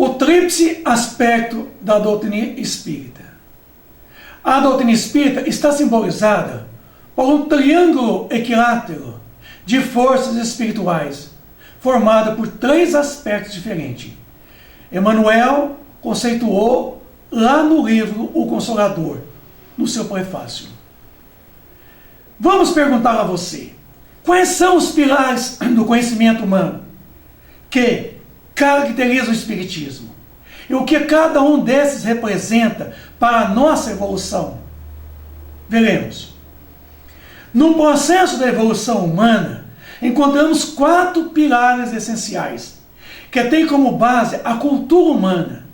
o tríplice aspecto da doutrina espírita. A doutrina espírita está simbolizada por um triângulo equilátero de forças espirituais, formado por 3 aspectos diferentes. Emmanuel conceituou lá no livro O Consolador, no seu prefácio. Vamos perguntar a você, quais são os pilares do conhecimento humano que caracterizam o Espiritismo? E o que cada um desses representa para a nossa evolução? Veremos. No processo da evolução humana, encontramos 4 pilares essenciais, que têm como base a cultura humana,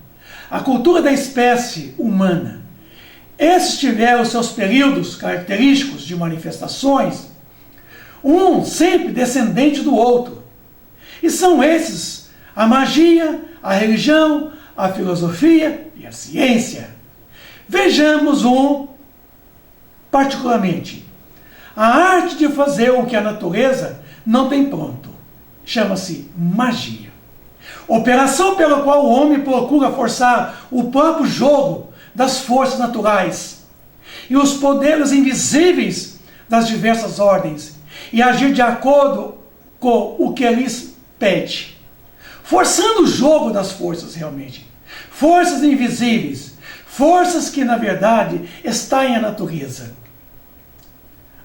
a cultura da espécie humana. Esses tiveram seus períodos característicos de manifestações, um sempre descendente do outro. E são esses a magia, a religião, a filosofia e a ciência. Vejamos um particularmente. A arte de fazer o que a natureza não tem pronto. Chama-se magia. Operação pela qual o homem procura forçar o próprio jogo das forças naturais e os poderes invisíveis das diversas ordens e agir de acordo com o que lhes pede. Forçando o jogo das forças realmente. Forças invisíveis. Forças que na verdade estão em a natureza.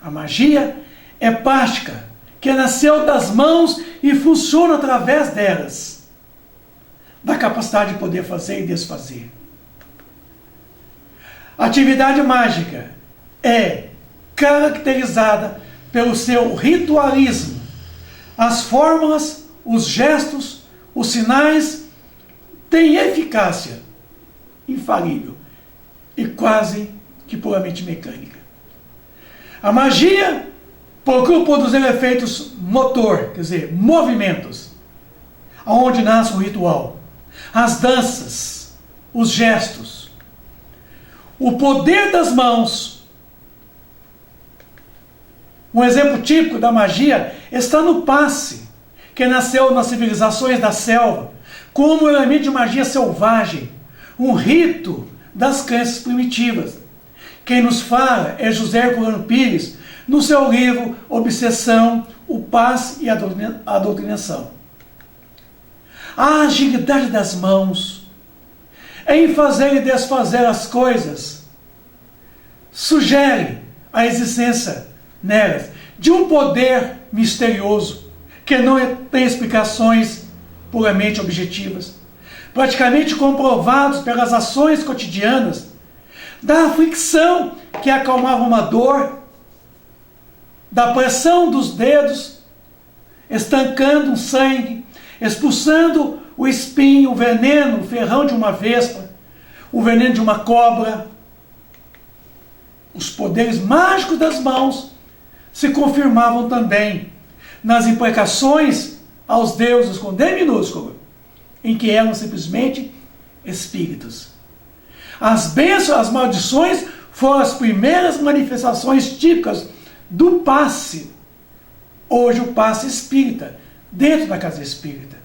A magia é prática, que nasceu das mãos e funciona através delas, da capacidade de poder fazer e desfazer. A atividade mágica é caracterizada pelo seu ritualismo. As fórmulas, os gestos, os sinais têm eficácia infalível e quase que puramente mecânica. A magia procura produzir efeitos motor, quer dizer, movimentos, aonde nasce o ritual, as danças, os gestos, o poder das mãos. Um exemplo típico da magia está no passe, que nasceu nas civilizações da selva, como um elemento de magia selvagem, um rito das crenças primitivas. Quem nos fala é José Herculano Pires, no seu livro Obsessão, o Passe e a Doutrinação. A agilidade das mãos em fazer e desfazer as coisas sugere a existência nelas de um poder misterioso que não tem explicações puramente objetivas, praticamente comprovados pelas ações cotidianas, da aflição que acalmava uma dor, da pressão dos dedos, estancando o sangue, expulsando o espinho, o veneno, o ferrão de uma vespa, o veneno de uma cobra. Os poderes mágicos das mãos se confirmavam também nas imprecações aos deuses com D minúsculo, em que eram simplesmente espíritos. As bênçãos, as maldições foram as primeiras manifestações típicas do passe, hoje o passe espírita, dentro da casa espírita.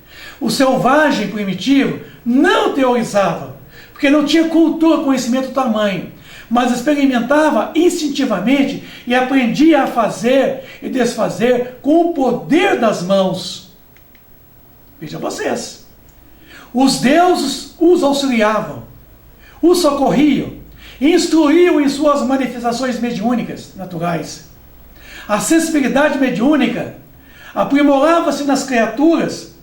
O selvagem primitivo não teorizava, porque não tinha cultura, conhecimento tamanho, mas experimentava instintivamente e aprendia a fazer e desfazer com o poder das mãos. Veja vocês, os deuses os auxiliavam, os socorriam, instruíam em suas manifestações mediúnicas naturais. A sensibilidade mediúnica aprimorava-se nas criaturas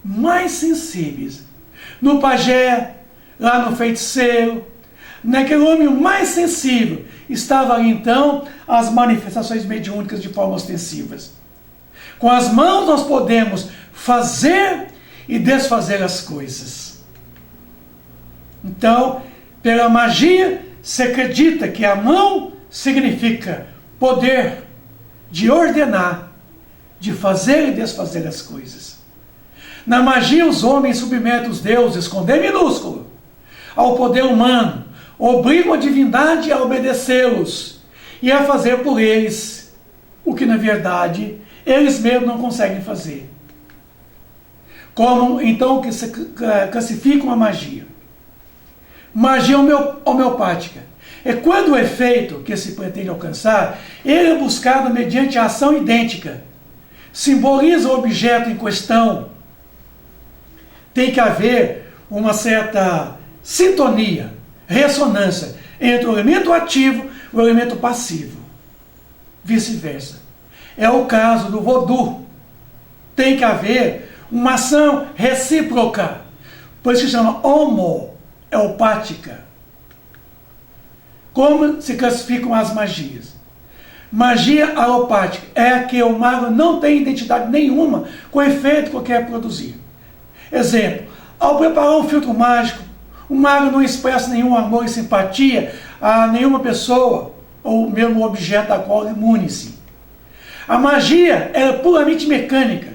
mais sensíveis. No pajé, lá no feiticeiro, naquele homem mais sensível, estava ali então as manifestações mediúnicas de forma ostensivas. Com as mãos nós podemos fazer e desfazer as coisas. Então, pela magia, se acredita que a mão significa poder de ordenar, de fazer e desfazer as coisas. Na magia, os homens submetem os deuses, com D minúsculo, ao poder humano, obrigam a divindade a obedecê-los e a fazer por eles o que, na verdade, eles mesmos não conseguem fazer. como então que se classificam a magia. Magia homeopática é quando o efeito que se pretende alcançar, ele é buscado mediante a ação idêntica, simboliza o objeto em questão. Tem que haver uma certa sintonia, ressonância entre o elemento ativo e o elemento passivo. Vice-versa. É o caso do voodoo. Tem que haver uma ação recíproca. Por isso que se chama homoeopática. Como se classificam as magias? Magia alopática é a que o mago não tem identidade nenhuma com o efeito que quer produzir. Exemplo, ao preparar um filtro mágico, o mago não expressa nenhum amor e simpatia a nenhuma pessoa ou mesmo objeto da qual imune-se. A magia é puramente mecânica,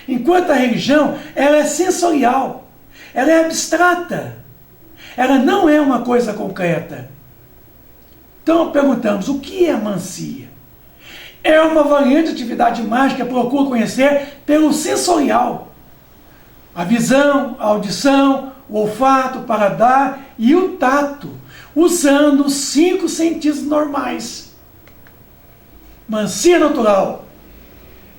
enquanto a religião ela é sensorial, ela é abstrata, ela não é uma coisa concreta. Então perguntamos, o que é mancia? É uma variante de atividade mágica que procura conhecer pelo sensorial. A visão, a audição, o olfato, o paladar e o tato, usando os 5 sentidos normais. Mancia natural,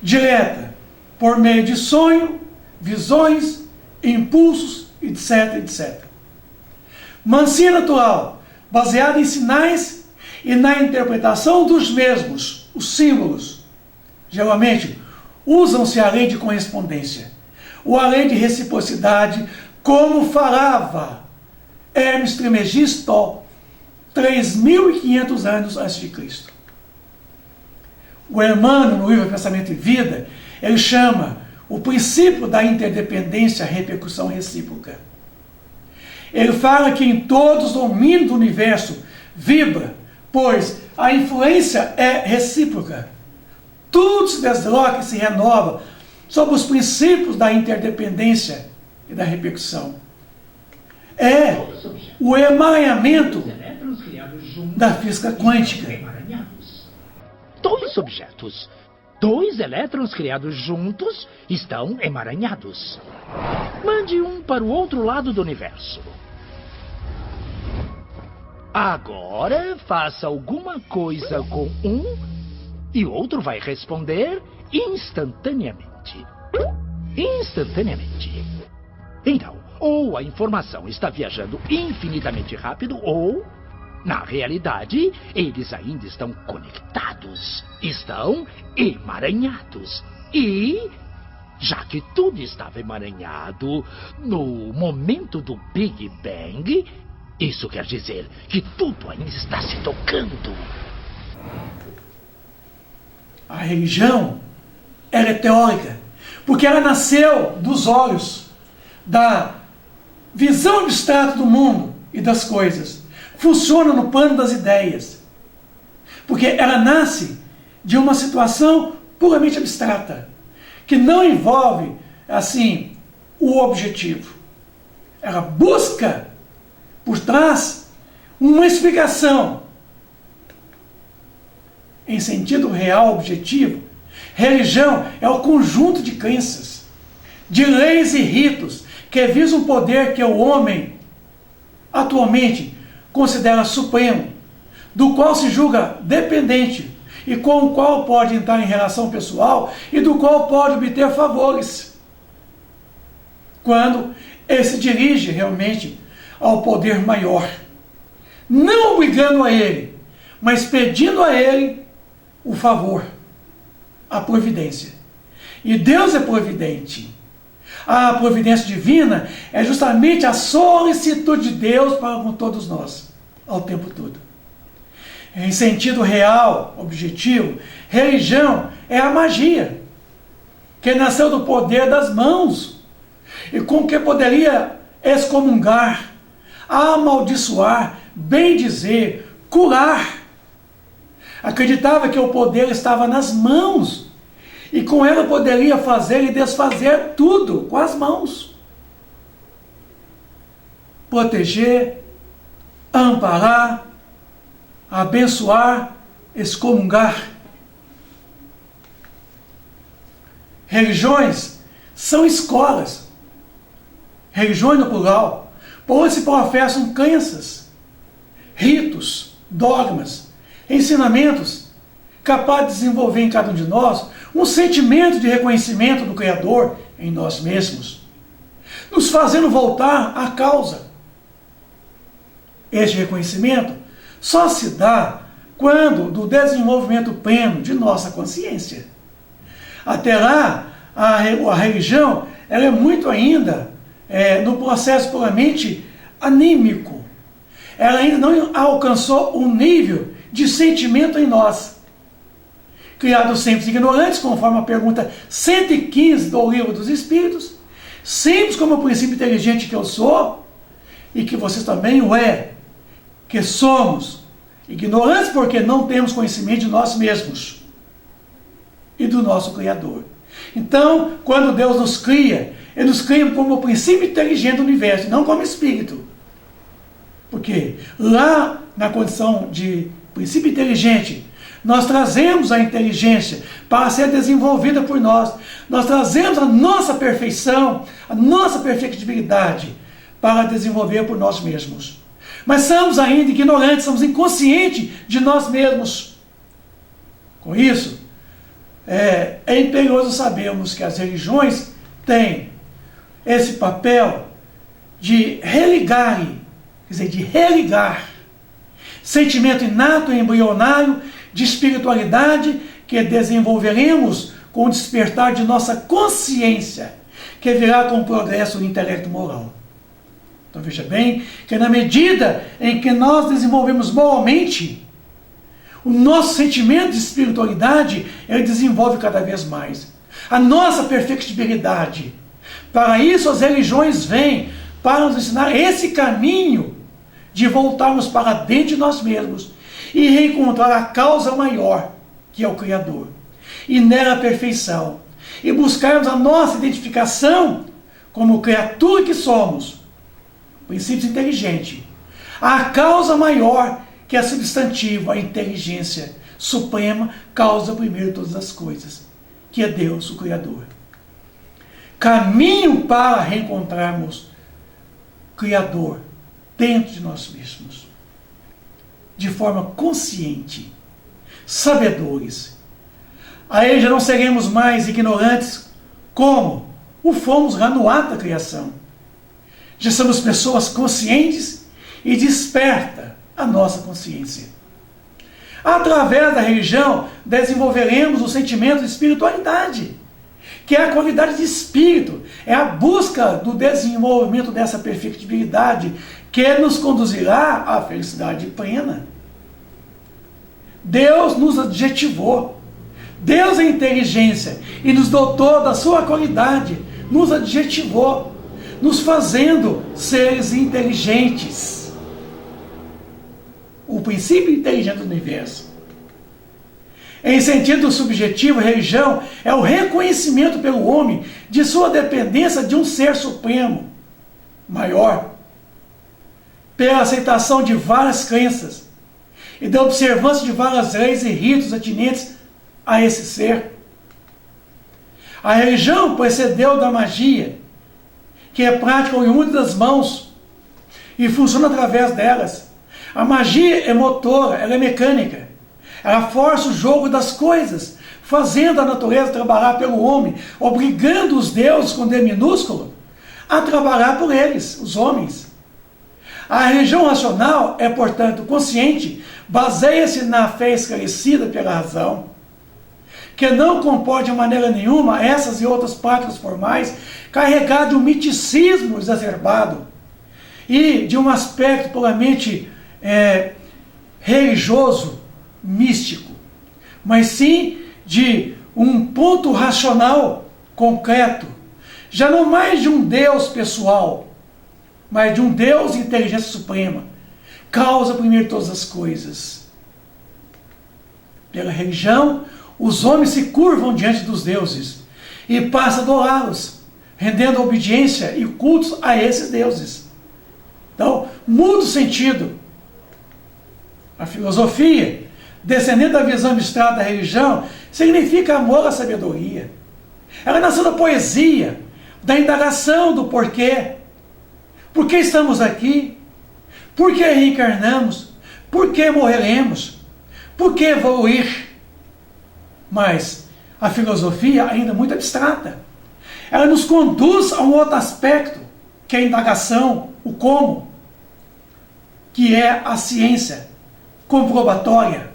direta, por meio de sonho, visões, impulsos, etc, etc. Mancia natural, baseada em sinais e na interpretação dos mesmos, os símbolos. Geralmente, usam-se a lei de correspondência, ou a lei de reciprocidade, como falava Hermes Trismegisto, 3.500 anos antes de Cristo. O Emmanuel, no livro Pensamento e Vida, ele chama o princípio da interdependência, repercussão recíproca. Ele fala que em todos os domínios do universo vibra, pois a influência é recíproca. Tudo se desloca e se renova sob os princípios da interdependência e da repercussão. É o emaranhamento da física quântica. Dois objetos, 2 elétrons criados juntos, estão emaranhados. Mande um para o outro lado do universo. Agora faça alguma coisa com um e o outro vai responder instantaneamente. Instantaneamente. Então, ou a informação está viajando infinitamente rápido, ou, na realidade, eles ainda estão conectados, estão emaranhados. E, já que tudo estava emaranhado no momento do Big Bang, isso quer dizer que tudo ainda está se tocando. A religião, ela é teórica, porque ela nasceu dos olhos, da visão abstrata do mundo e das coisas. Funciona no plano das ideias, porque ela nasce de uma situação puramente abstrata, que não envolve, assim, o objetivo. Ela busca, por trás, uma explicação. Em sentido real, objetivo, religião é o conjunto de crenças, de leis e ritos que visam um poder que o homem, atualmente, considera supremo, do qual se julga dependente e com o qual pode entrar em relação pessoal e do qual pode obter favores, quando ele se dirige realmente ao poder maior, não obrigando a ele, mas pedindo a ele o favor, a providência. E Deus é providente. A providência divina é justamente a solicitude de Deus para com todos nós, ao tempo todo. Em sentido real, objetivo, religião é a magia, que nasceu do poder das mãos, e com que poderia excomungar, amaldiçoar, bendizer, curar. Acreditava que o poder estava nas mãos, e com ela poderia fazer e desfazer tudo com as mãos. Proteger, amparar, abençoar, excomungar. Religiões são escolas religiões no plural, por onde se professam crenças, ritos, dogmas, ensinamentos, capazes de desenvolver em cada um de nós um sentimento de reconhecimento do Criador em nós mesmos, nos fazendo voltar à causa. Este reconhecimento só se dá quando do desenvolvimento pleno de nossa consciência. Até lá, a religião ela é muito ainda no processo puramente anímico. Ela ainda não alcançou um nível de sentimento em nós. Criados sempre ignorantes, conforme a pergunta 115 do Livro dos Espíritos, simples como o princípio inteligente que eu sou, e que vocês também o é, que somos ignorantes porque não temos conhecimento de nós mesmos e do nosso Criador. Então, quando Deus nos cria, Ele nos cria como o princípio inteligente do universo, não como espírito. Porque lá, na condição de princípio inteligente, nós trazemos a inteligência para ser desenvolvida por nós. Nós trazemos a nossa perfeição, a nossa perfectibilidade para desenvolver por nós mesmos. Mas somos ainda ignorantes, somos inconscientes de nós mesmos. Com isso, é imperioso sabermos que as religiões têm esse papel de religar, quer dizer, de religar sentimento inato e embrionário de espiritualidade que desenvolveremos com o despertar de nossa consciência, que virá com o progresso do intelecto moral. Então veja bem que na medida em que nós desenvolvemos moralmente, o nosso sentimento de espiritualidade, ele desenvolve cada vez mais. A nossa perfectibilidade. Para isso as religiões vêm para nos ensinar esse caminho de voltarmos para dentro de nós mesmos e reencontrar a causa maior, que é o Criador, e nela a perfeição, e buscarmos a nossa identificação como criatura que somos, princípios inteligentes, a causa maior, que é substantivo, a inteligência suprema, causa primeiro de todas as coisas, que é Deus, o Criador. Caminho para reencontrarmos o Criador dentro de nós mesmos, de forma consciente, sabedores. Aí já não seremos mais ignorantes como o fomos lá no ato da criação. Já somos pessoas conscientes e desperta a nossa consciência. Através da religião, desenvolveremos o sentimento de espiritualidade, que é a qualidade de espírito, é a busca do desenvolvimento dessa perfectibilidade que nos conduzirá à felicidade plena. Deus nos adjetivou, Deus é inteligência e nos dotou da sua qualidade, nos adjetivou, nos fazendo seres inteligentes. O princípio inteligente do universo. Em sentido subjetivo, a religião é o reconhecimento pelo homem de sua dependência de um ser supremo, maior, pela aceitação de várias crenças e da observância de várias leis e ritos atinentes a esse ser. A religião procedeu da magia, que é prática oriunda das mãos e funciona através delas. A magia é motora, ela é mecânica. Ela força o jogo das coisas, fazendo a natureza trabalhar pelo homem, obrigando os deuses, com D minúsculo, a trabalhar por eles, os homens. A religião racional é, portanto, consciente, baseia-se na fé esclarecida pela razão, que não comporta de maneira nenhuma essas e outras práticas formais, carregadas de um miticismo exacerbado e de um aspecto puramente religioso, místico, mas sim de um ponto racional concreto, já não mais de um Deus pessoal, mas de um Deus de inteligência suprema, causa primeiro todas as coisas. Pela religião, os homens se curvam diante dos deuses e passam a adorá-los, rendendo obediência e cultos a esses deuses. Então, muda o sentido. A filosofia, descendendo da visão abstrata da religião, significa amor à sabedoria. Ela nasceu da poesia, da indagação do porquê, Por que estamos aqui? Por que reencarnamos? Por que morreremos? Por que evoluir? Mas a filosofia ainda é muito abstrata. Ela nos conduz a um outro aspecto, que é a indagação, o como, que é a ciência comprobatória.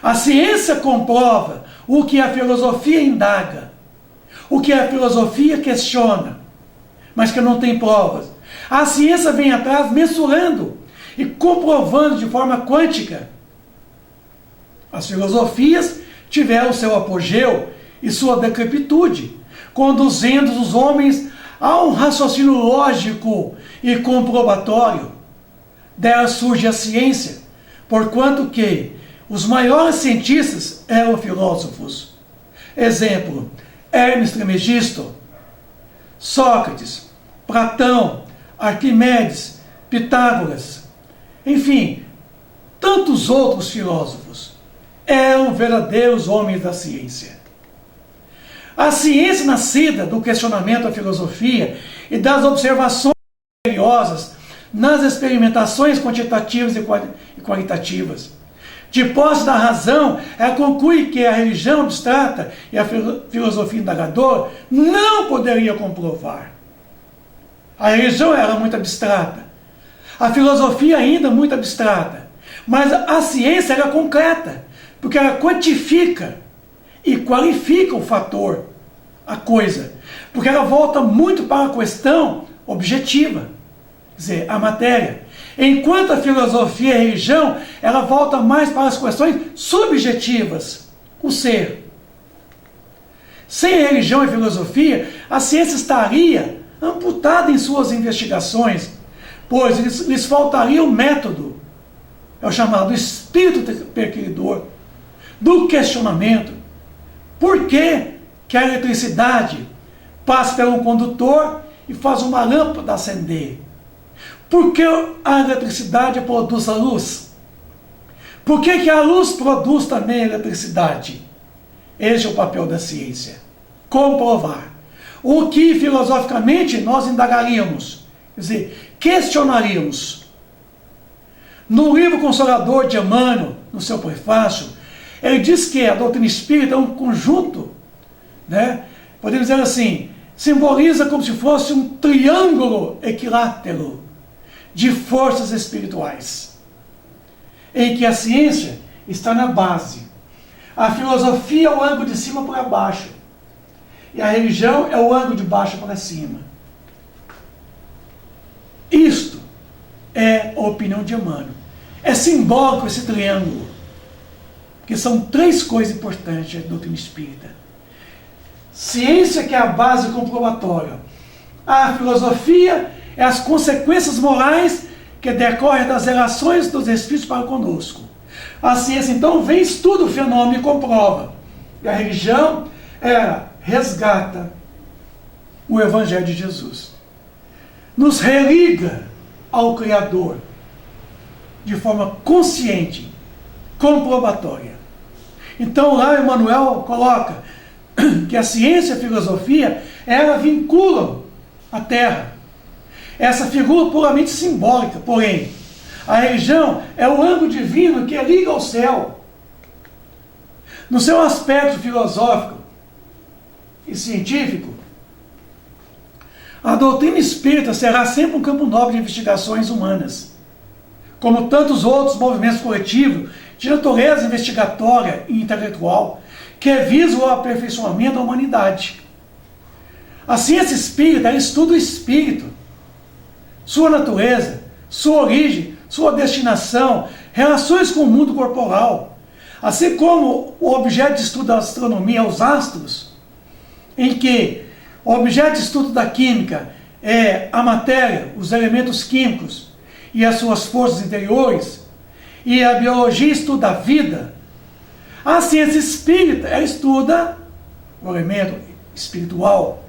A ciência comprova o que a filosofia indaga, o que a filosofia questiona, mas que não tem provas. A ciência vem atrás mensurando e comprovando de forma quântica. As filosofias tiveram seu apogeu e sua decrepitude, conduzindo os homens a um raciocínio lógico e comprobatório. Dela surge a ciência, porquanto que os maiores cientistas eram filósofos. Exemplo, Hermes Trismegisto, Sócrates, Platão, Arquimedes, Pitágoras, enfim, tantos outros filósofos eram verdadeiros homens da ciência. A ciência nascida do questionamento da filosofia e das observações curiosas nas experimentações quantitativas e qualitativas. De posse da razão, ela conclui que a religião abstrata e a filosofia indagadora não poderia comprovar. A religião era muito abstrata, a filosofia ainda muito abstrata, mas a ciência era concreta, porque ela quantifica e qualifica o fator, a coisa, porque ela volta muito para a questão objetiva, quer dizer, a matéria. Enquanto a filosofia e a religião, ela volta mais para as questões subjetivas, o ser. Sem a religião e filosofia, a ciência estaria amputada em suas investigações, pois lhes faltaria o método, é o chamado espírito perquiridor, do questionamento. Por que a eletricidade passa por um condutor e faz uma lâmpada acender? Por que a eletricidade produz a luz? Por que a luz produz também a eletricidade? Esse é o papel da ciência. Comprovar. O que filosoficamente nós indagaríamos, quer dizer, questionaríamos. No livro Consolador de Emmanuel, no seu prefácio, ele diz que a doutrina espírita é um conjunto, né? Podemos dizer assim, simboliza como se fosse um triângulo equilátero de forças espirituais, em que a ciência está na base, a filosofia é o ângulo de cima para baixo, e a religião é o ângulo de baixo para cima. Isto é a opinião de Emmanuel. É simbólico esse triângulo, porque são três coisas importantes da doutrina espírita. Ciência, que é a base comprobatória. A filosofia é as consequências morais que decorrem das relações dos espíritos para conosco. A ciência, então, vem, estuda o fenômeno e comprova. E a religião, ela resgata o Evangelho de Jesus. Nos religa ao Criador de forma consciente, comprobatória. Então, lá Emmanuel coloca que a ciência e a filosofia, ela vinculam a Terra. Essa figura puramente simbólica, porém, a religião é o ângulo divino que liga ao céu. No seu aspecto filosófico e científico, a doutrina espírita será sempre um campo nobre de investigações humanas, como tantos outros movimentos coletivos de natureza investigatória e intelectual, que visam o aperfeiçoamento da humanidade. A ciência espírita estuda o espírito, sua natureza, sua origem, sua destinação, relações com o mundo corporal, assim como o objeto de estudo da astronomia é os astros, em que o objeto de estudo da química é a matéria, os elementos químicos e as suas forças interiores, e a biologia estuda a vida. A ciência espírita, ela estuda o elemento espiritual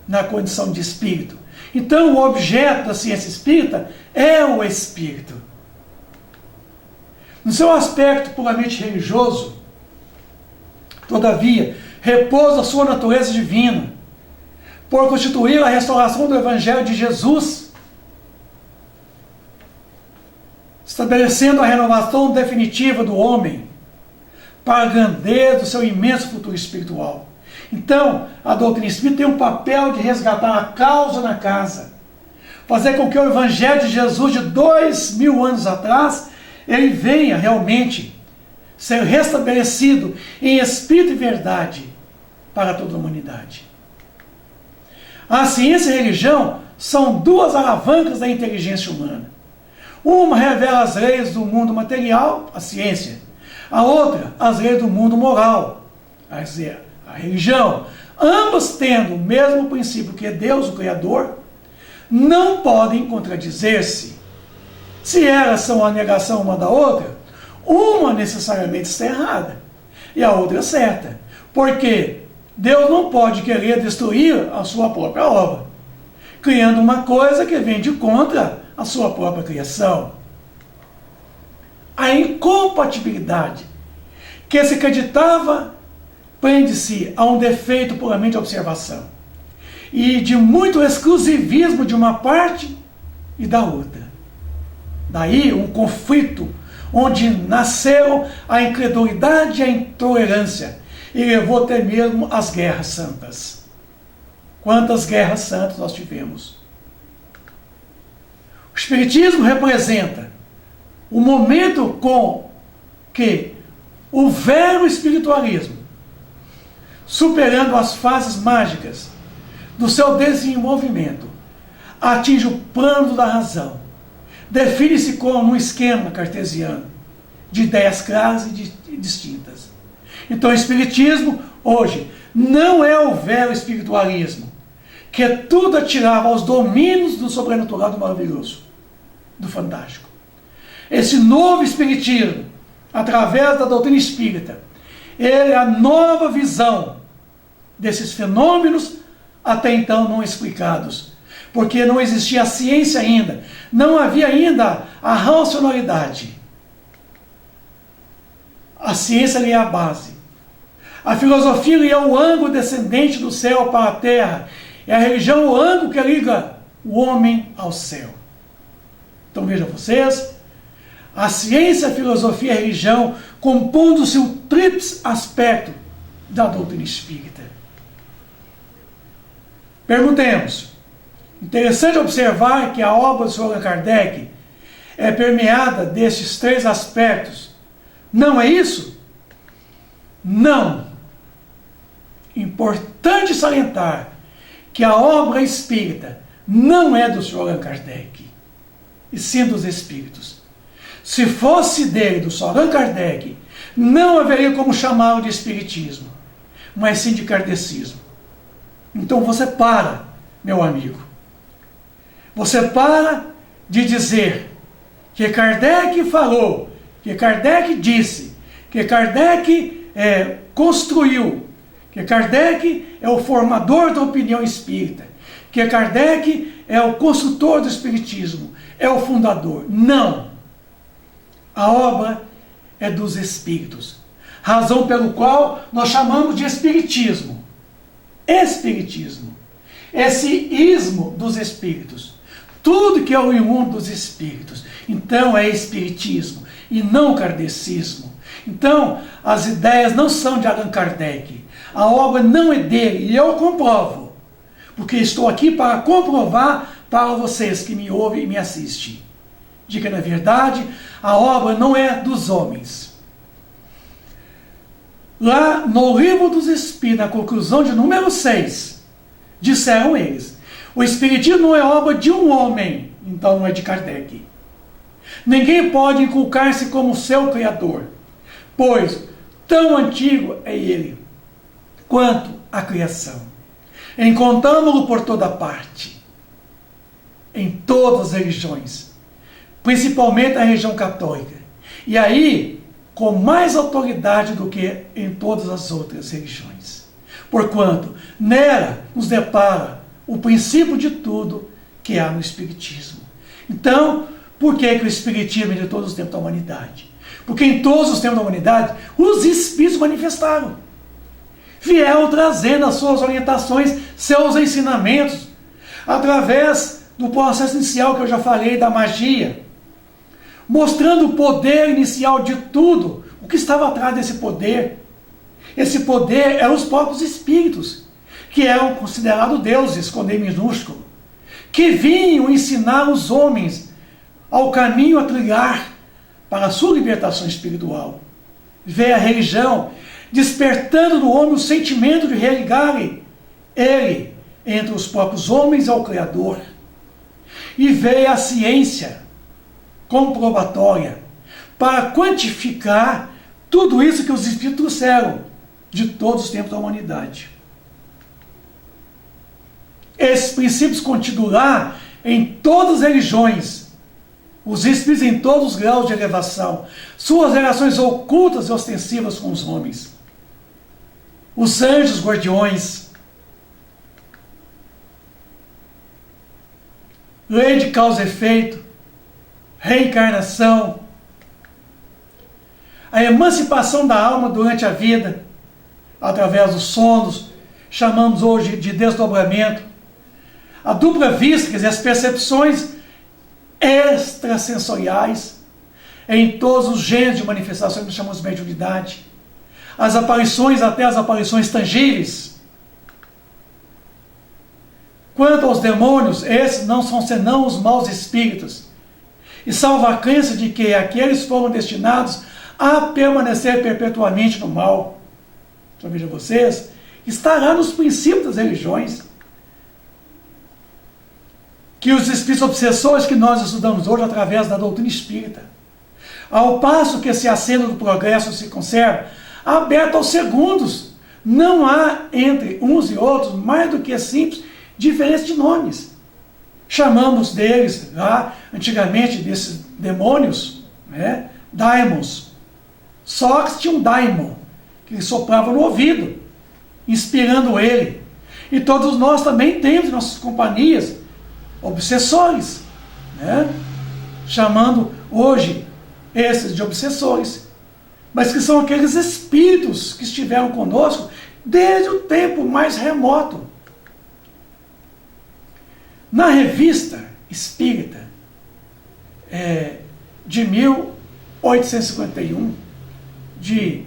na condição de espírito. Então, o objeto da ciência espírita é o espírito. No seu aspecto puramente religioso, todavia, repousa a sua natureza divina, por constituir a restauração do Evangelho de Jesus, estabelecendo a renovação definitiva do homem para a grandeza do seu imenso futuro espiritual. Então, a doutrina espírita tem um papel de resgatar a causa na casa, fazer com que o Evangelho de Jesus de 2000 anos atrás, ele venha realmente ser restabelecido em espírito e verdade para toda a humanidade. A ciência e a religião são duas alavancas da inteligência humana. Uma revela as leis do mundo material, a ciência. A outra, as leis do mundo moral, a religião. Ambas tendo o mesmo princípio que é Deus, o Criador, não podem contradizer-se. Se elas são a negação uma da outra, uma necessariamente está errada e a outra certa. Porque Deus não pode querer destruir a sua própria obra, criando uma coisa que vem de contra a sua própria criação. A incompatibilidade que se acreditava prende-se a um defeito puramente de observação e de muito exclusivismo de uma parte e da outra. Daí um conflito onde nasceram a incredulidade e a intolerância e levou até mesmo às guerras santas. Quantas guerras santas nós tivemos? O Espiritismo representa o momento com que o velho espiritualismo, superando as fases mágicas do seu desenvolvimento, atinge o plano da razão. Define-se como um esquema cartesiano de ideias claras e distintas. Então o Espiritismo, hoje, não é o velho espiritualismo, que tudo atirava aos domínios do sobrenatural, do maravilhoso, do fantástico. Esse novo Espiritismo, através da doutrina espírita, ele é a nova visão desses fenômenos até então não explicados, porque não existia a ciência ainda, não havia ainda a racionalidade. A ciência é a base. A filosofia é o ângulo descendente do céu para a terra, e a religião é o ângulo que liga o homem ao céu. Então vejam vocês, a ciência, a filosofia e a religião compondo-se o tríplice aspecto da doutrina espírita. Perguntemos, interessante observar que a obra do Sr. Allan Kardec é permeada desses três aspectos. Não é isso? Não. Importante salientar que a obra espírita não é do Sr. Allan Kardec, e sim dos espíritos. Se fosse dele, do Sr. Allan Kardec, não haveria como chamá-lo de espiritismo, mas sim de kardecismo. Então você para, meu amigo. Você para de dizer que Kardec falou, que Kardec disse, que Kardec construiu, que Kardec é o formador da opinião espírita, que Kardec é o construtor do espiritismo, é o fundador. Não! A obra é dos espíritos, razão pelo qual nós chamamos de espiritismo. Espiritismo, esse ismo dos espíritos, tudo que é o imundo dos espíritos, então é espiritismo e não kardecismo. Então as ideias não são de Allan Kardec, a obra não é dele, e eu comprovo, porque estou aqui para comprovar para vocês que me ouvem e me assistem, de que na verdade a obra não é dos homens. Lá no Livro dos Espíritos, na conclusão de número 6, disseram eles, o Espiritismo não é obra de um homem, então não é de Kardec. Ninguém pode inculcar-se como seu criador, pois tão antigo é ele, quanto a criação. Encontramos-lo por toda parte, em todas as religiões, principalmente a religião católica, e aí com mais autoridade do que em todas as outras religiões. Porquanto nela nos depara o princípio de tudo que há no Espiritismo. Então, por que o Espiritismo é de todos os tempos da humanidade? Porque em todos os tempos da humanidade, os Espíritos manifestaram. Vieram trazendo as suas orientações, seus ensinamentos, através do processo inicial que eu já falei, da magia. mostrando o poder inicial de tudo, o que estava atrás desse poder. Esse poder eram os próprios espíritos, que eram considerados deuses, com D minúsculo, que vinham ensinar os homens ao caminho a trilhar para a sua libertação espiritual. Veio a religião despertando no homem o sentimento de religar ele entre os próprios homens ao Criador. E veio a ciência comprobatória para quantificar tudo isso que os Espíritos trouxeram de todos os tempos da humanidade. Esses princípios continuam lá em todas as religiões, os Espíritos em todos os graus de elevação, suas relações ocultas e ostensivas com os homens, os anjos guardiões, lei de causa e efeito, reencarnação, a emancipação da alma durante a vida, através dos sonos, chamamos hoje de desdobramento, a dupla vista, quer dizer, as percepções extrasensoriais, em todos os gêneros de manifestações que chamamos de mediunidade, as aparições, até as aparições tangíveis. Quanto aos demônios, esses não são senão os maus espíritos, e salvo a crença de que aqueles foram destinados a permanecer perpetuamente no mal. Então vejam vocês, estará nos princípios das religiões, que os espíritos obsessores que nós estudamos hoje através da doutrina espírita, ao passo que esse aceno do progresso se conserva aberto aos segundos, não há entre uns e outros mais do que simples diferença de nomes. Chamamos deles, lá, antigamente, desses demônios, né, daimons. Sócrates tinha um daimon, que ele soprava no ouvido, inspirando ele. E todos nós também temos em nossas companhias obsessores, né, chamando hoje esses de obsessores, mas que são aqueles espíritos que estiveram conosco desde o tempo mais remoto. Na revista espírita de 1851, de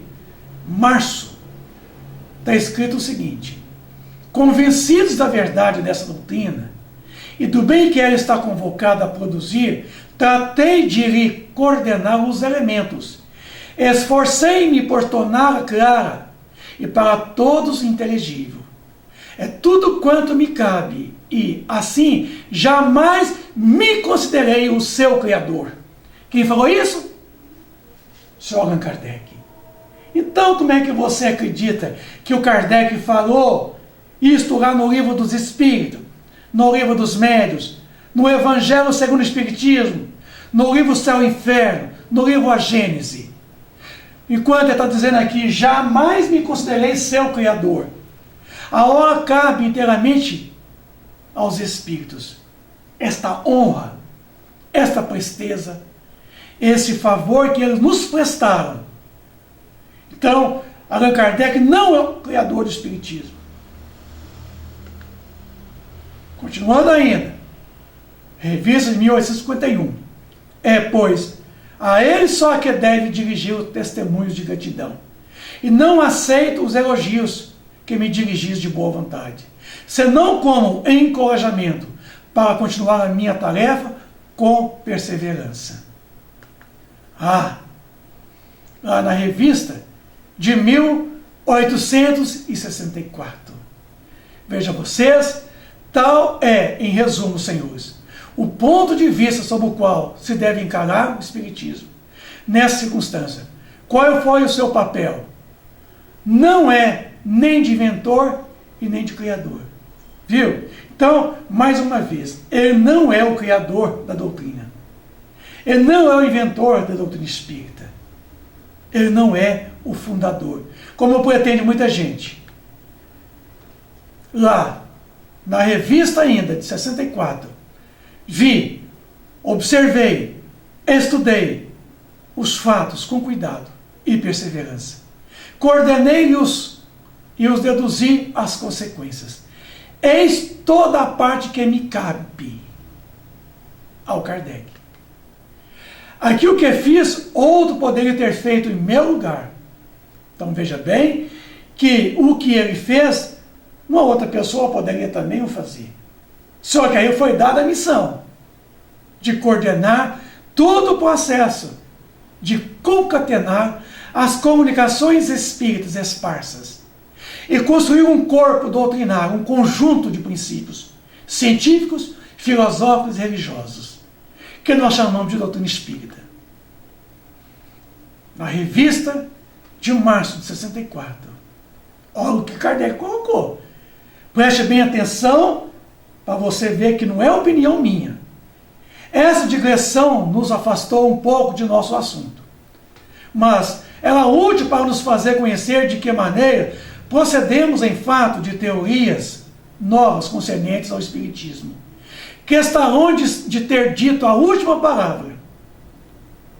março, está escrito o seguinte: convencidos da verdade dessa doutrina e do bem que ela está convocada a produzir, tratei de lhe coordenar os elementos, esforcei-me por torná-la clara e para todos inteligível. É tudo quanto me cabe, e, assim, jamais me considerei o seu criador. Quem falou isso? Sr. Allan Kardec. Então, como é que você acredita que o Kardec falou isto lá no Livro dos Espíritos, no Livro dos Médiuns, no Evangelho segundo o Espiritismo, no livro Céu e Inferno, no livro A Gênese? Enquanto ele está dizendo aqui, jamais me considerei seu criador. A hora cabe inteiramente aos Espíritos esta honra, esta presteza, esse favor que eles nos prestaram. Então, Allan Kardec não é o criador do Espiritismo. Continuando ainda, revista de 1851, pois, a ele só que deve dirigir os testemunhos de gratidão, e não aceito os elogios que me dirigis de boa vontade, senão como encorajamento para continuar a minha tarefa com perseverança. Lá na revista de 1864. Veja vocês, tal é, em resumo, senhores, o ponto de vista sobre o qual se deve encarar o Espiritismo. Nessa circunstância, qual foi o seu papel? Não é nem de inventor e nem de criador. Viu? Então, mais uma vez, ele não é o criador da doutrina. Ele não é o inventor da doutrina espírita. Ele não é o fundador, como pretende muita gente. Lá, na revista ainda, de 64, vi, observei, estudei os fatos com cuidado e perseverança. Coordenei-os e os deduzi as consequências. Eis toda a parte que me cabe ao Kardec. Aquilo que fiz, outro poderia ter feito em meu lugar. Então veja bem que o que ele fez, uma outra pessoa poderia também o fazer. Só que aí foi dada a missão de coordenar todo o processo, de concatenar as comunicações espíritas esparsas e construir um corpo doutrinário, um conjunto de princípios científicos, filosóficos e religiosos, que nós chamamos de doutrina espírita. Na revista de março de 64. Olha o que Kardec colocou. Preste bem atenção para você ver que não é opinião minha. Essa digressão nos afastou um pouco de nosso assunto. Mas ela é útil para nos fazer conhecer de que maneira procedemos em fato de teorias novas concernentes ao Espiritismo, que está longe de ter dito a última palavra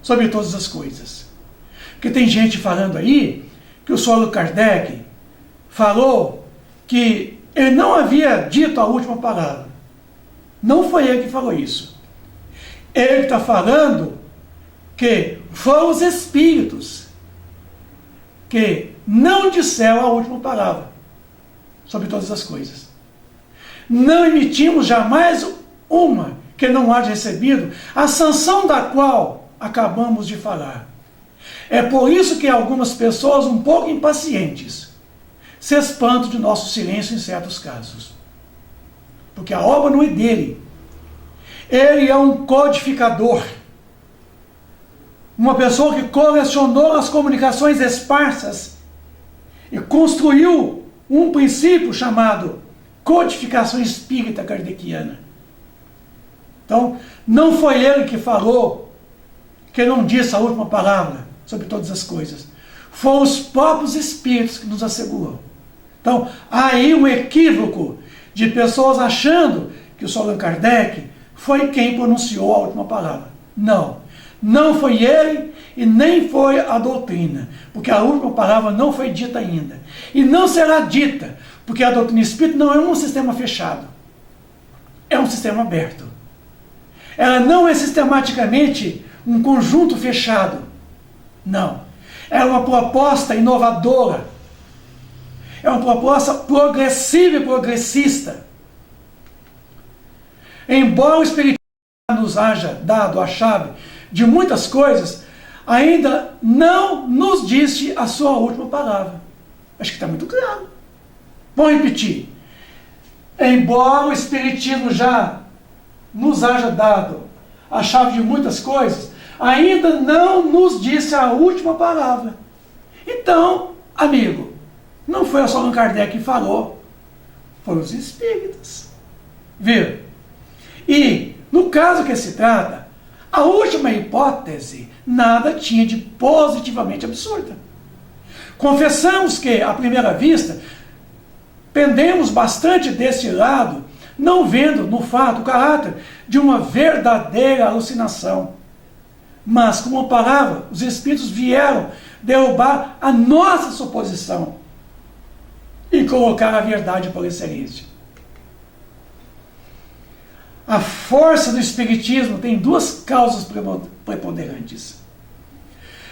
sobre todas as coisas. Porque tem gente falando aí que o Allan Kardec falou que ele não havia dito a última palavra. Não foi ele que falou isso. Ele está falando que foram os espíritos que não disseram a última palavra sobre todas as coisas. Não emitimos jamais uma que não haja recebido a sanção da qual acabamos de falar. É por isso que algumas pessoas um pouco impacientes se espantam de nosso silêncio em certos casos. Porque a obra não é dele. Ele é um codificador. Uma pessoa que colecionou as comunicações esparsas e construiu um princípio chamado codificação espírita kardeciana. Então, não foi ele que falou, que não disse a última palavra sobre todas as coisas. Foram os próprios espíritos que nos asseguram. Então, há aí um equívoco de pessoas achando que o Allan Kardec foi quem pronunciou a última palavra. Não. Não foi ele e nem foi a doutrina, porque a última palavra não foi dita ainda. E não será dita, porque a doutrina espírita não é um sistema fechado. É um sistema aberto. Ela não é sistematicamente um conjunto fechado. Não. É uma proposta inovadora. É uma proposta progressiva e progressista. Embora o Espiritismo nos haja dado a chave de muitas coisas, ainda não nos disse a sua última palavra. Acho que está muito claro. Vamos repetir. Embora o Espiritismo já nos haja dado a chave de muitas coisas, ainda não nos disse a última palavra. Então, amigo, não foi só Allan Kardec que falou, foram os espíritas. Viu? E, no caso que se trata, a última hipótese nada tinha de positivamente absurda. Confessamos que, à primeira vista, pendemos bastante desse lado, não vendo no fato o caráter de uma verdadeira alucinação. Mas, com uma palavra, os espíritos vieram derrubar a nossa suposição e colocar a verdade por excelência. A força do Espiritismo tem duas causas preponderantes.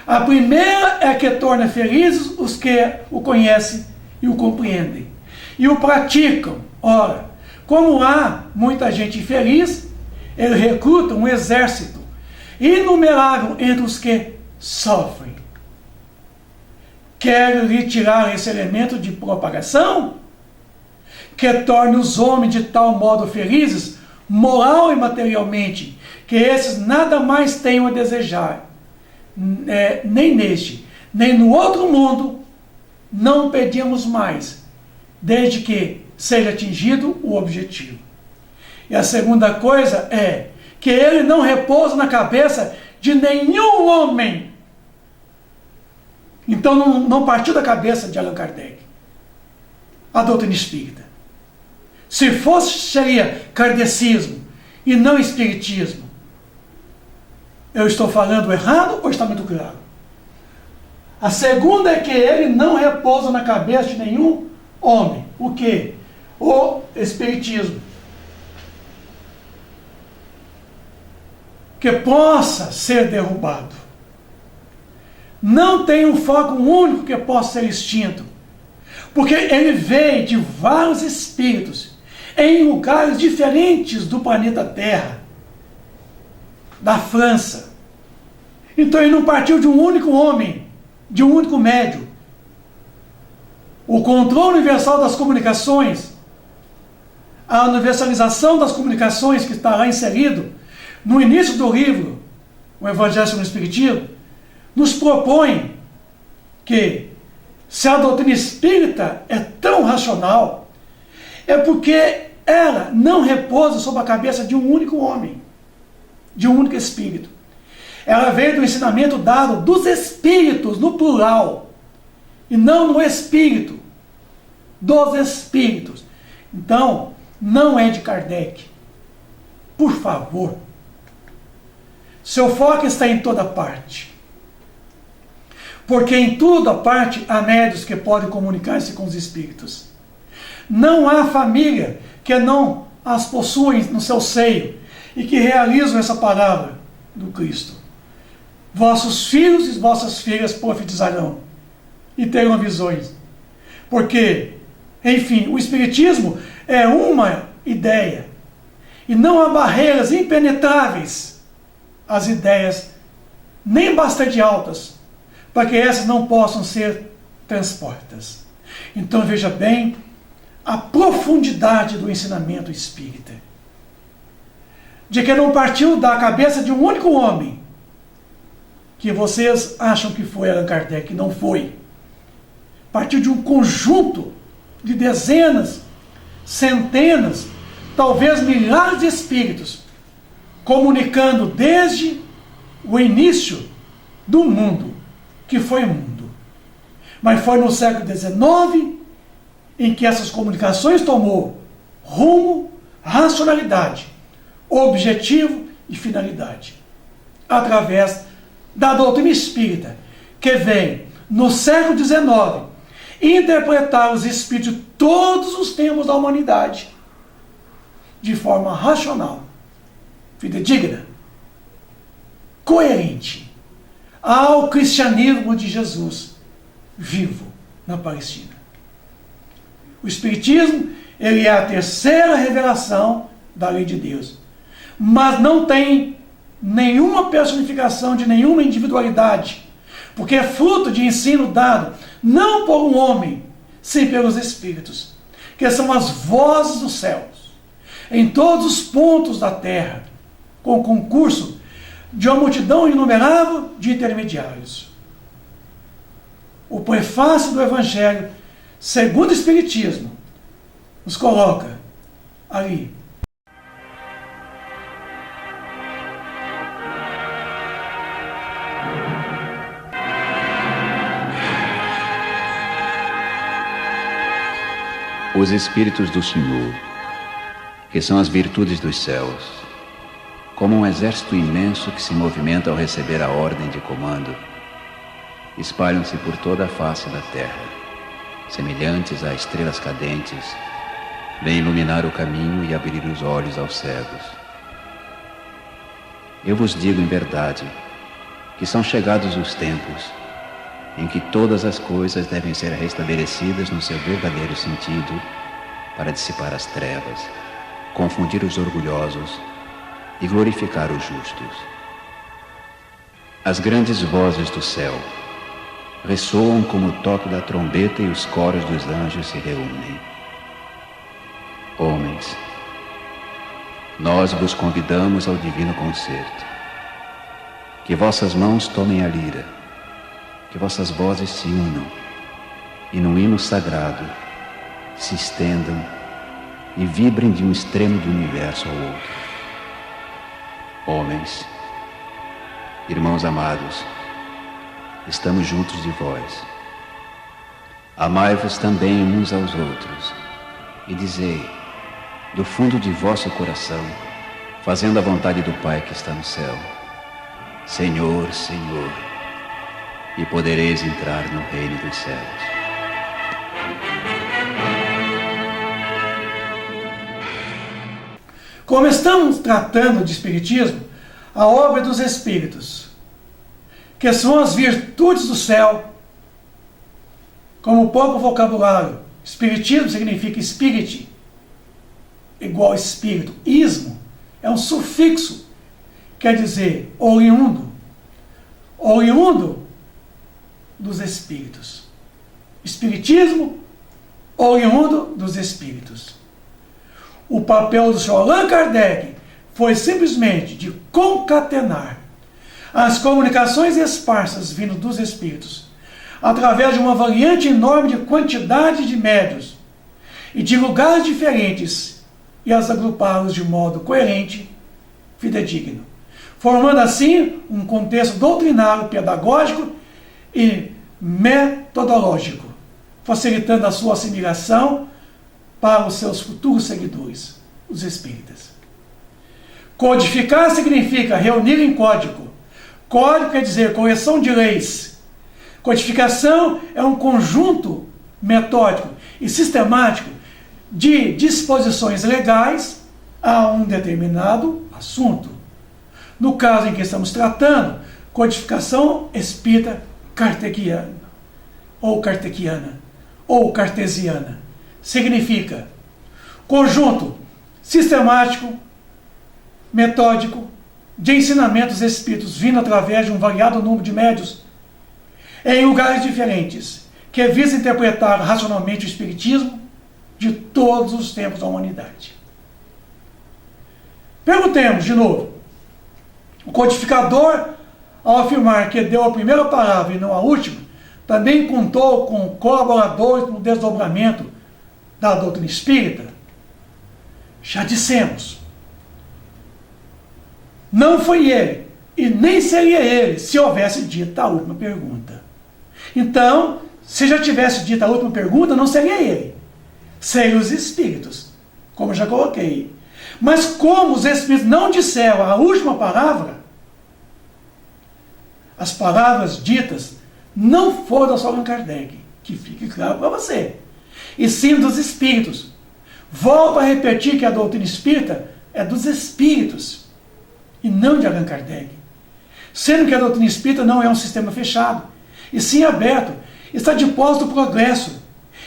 A primeira é que torna felizes os que o conhecem e o compreendem, e o praticam. Ora, como há muita gente infeliz, ele recruta um exército inumerável entre os que sofrem. Quer lhe tirar esse elemento de propagação, que torne os homens de tal modo felizes, moral e materialmente, que esses nada mais tenham a desejar, nem neste, nem no outro mundo, não pedimos mais, desde que seja atingido o objetivo. E a segunda coisa é que ele não repousa na cabeça de nenhum homem. Então não partiu da cabeça de Allan Kardec a doutrina espírita. Se fosse, seria kardecismo e não espiritismo. Eu estou falando errado ou está muito claro? A segunda é que ele não repousa na cabeça de nenhum homem. O quê? O espiritismo. que possa ser derrubado. Não tem um foco único que possa ser extinto, porque ele veio de vários espíritos em lugares diferentes do planeta Terra, da França. Então ele não partiu de um único homem, de um único médium. O controle universal das comunicações, a universalização das comunicações que está lá inserido no início do livro, o Evangelho segundo o Espiritismo, nos propõe que, se a doutrina espírita é tão racional, é porque ela não repousa sobre a cabeça de um único homem, de um único espírito. Ela veio do ensinamento dado dos espíritos, no plural, e não no espírito, dos espíritos. Então, não é de Kardec. Por favor. Seu foco está em toda parte. Porque em toda parte há médios que podem comunicar-se com os espíritos. Não há família que não as possui no seu seio e que realizam essa palavra do Cristo. Vossos filhos e vossas filhas profetizarão e terão visões. Porque, enfim, o Espiritismo é uma ideia. E não há barreiras impenetráveis às ideias, nem bastante altas, para que essas não possam ser transportadas. Então veja bem a profundidade do ensinamento espírita. De que não partiu da cabeça de um único homem, que vocês acham que foi Allan Kardec, não foi. Partiu de um conjunto de dezenas, centenas, talvez milhares de espíritos, comunicando desde o início do mundo, que foi o mundo. Mas foi no século XIX em que essas comunicações tomou rumo, racionalidade, objetivo e finalidade, através da doutrina espírita, que vem no século XIX interpretar os espíritos de todos os tempos da humanidade de forma racional, fidedigna, coerente ao cristianismo de Jesus vivo na Palestina. O Espiritismo, ele é a terceira revelação da lei de Deus, mas não tem nenhuma personificação de nenhuma individualidade, porque é fruto de ensino dado não por um homem, sim pelos Espíritos, que são as vozes dos céus, em todos os pontos da terra, com o concurso de uma multidão inumerável de intermediários. O prefácio do Evangelho segundo o Espiritismo nos coloca ali. Os Espíritos do Senhor, que são as virtudes dos céus, como um exército imenso que se movimenta ao receber a ordem de comando, espalham-se por toda a face da terra, semelhantes a estrelas cadentes, vêm iluminar o caminho e abrir os olhos aos cegos. Eu vos digo em verdade que são chegados os tempos em que todas as coisas devem ser restabelecidas no seu verdadeiro sentido para dissipar as trevas, confundir os orgulhosos e glorificar os justos. As grandes vozes do céu ressoam como o toque da trombeta e os coros dos anjos se reúnem. Homens, nós vos convidamos ao divino concerto. Que vossas mãos tomem a lira, que vossas vozes se unam e num hino sagrado se estendam e vibrem de um extremo do universo ao outro. Homens, irmãos amados, estamos juntos de vós. Amai-vos também uns aos outros e dizei, do fundo de vosso coração, fazendo a vontade do Pai que está no céu: Senhor, Senhor, e podereis entrar no reino dos céus. Como estamos tratando de Espiritismo, a obra dos Espíritos, que são as virtudes do céu, como o próprio vocabulário. Espiritismo significa spirit, igual espírito. Ismo é um sufixo, quer dizer oriundo. Oriundo dos Espíritos. Espiritismo, oriundo dos Espíritos. O papel do Sr. Allan Kardec foi simplesmente de concatenar as comunicações esparsas vindo dos Espíritos, através de uma variante enorme de quantidade de médios e de lugares diferentes, e as agrupá-los de modo coerente, fidedigno, formando assim um contexto doutrinário, pedagógico e metodológico, facilitando a sua assimilação para os seus futuros seguidores, os espíritas. Codificar significa reunir em código. Código quer dizer correção de leis. Codificação é um conjunto metódico e sistemático de disposições legais a um determinado assunto. No caso em que estamos tratando, codificação espírita cartesiana ou cartesiana significa conjunto sistemático, metódico de ensinamentos espíritos vindo através de um variado número de médios em lugares diferentes, que visa interpretar racionalmente o espiritismo de todos os tempos da humanidade. Perguntemos de novo: o codificador, ao afirmar que deu a primeira palavra e não a última, também contou com colaboradores no desdobramento da doutrina espírita? Já dissemos, não foi ele, e nem seria ele, se houvesse dito a última pergunta. Então, se já tivesse dito a última pergunta, não seria ele, seriam os espíritos, como eu já coloquei. Mas como os espíritos não disseram a última palavra, as palavras ditas não foram do Allan Kardec, que fique claro para você, e sim dos espíritos. Volto a repetir que a doutrina espírita é dos espíritos e não de Allan Kardec, sendo que a doutrina espírita não é um sistema fechado, e sim aberto, está de posse do progresso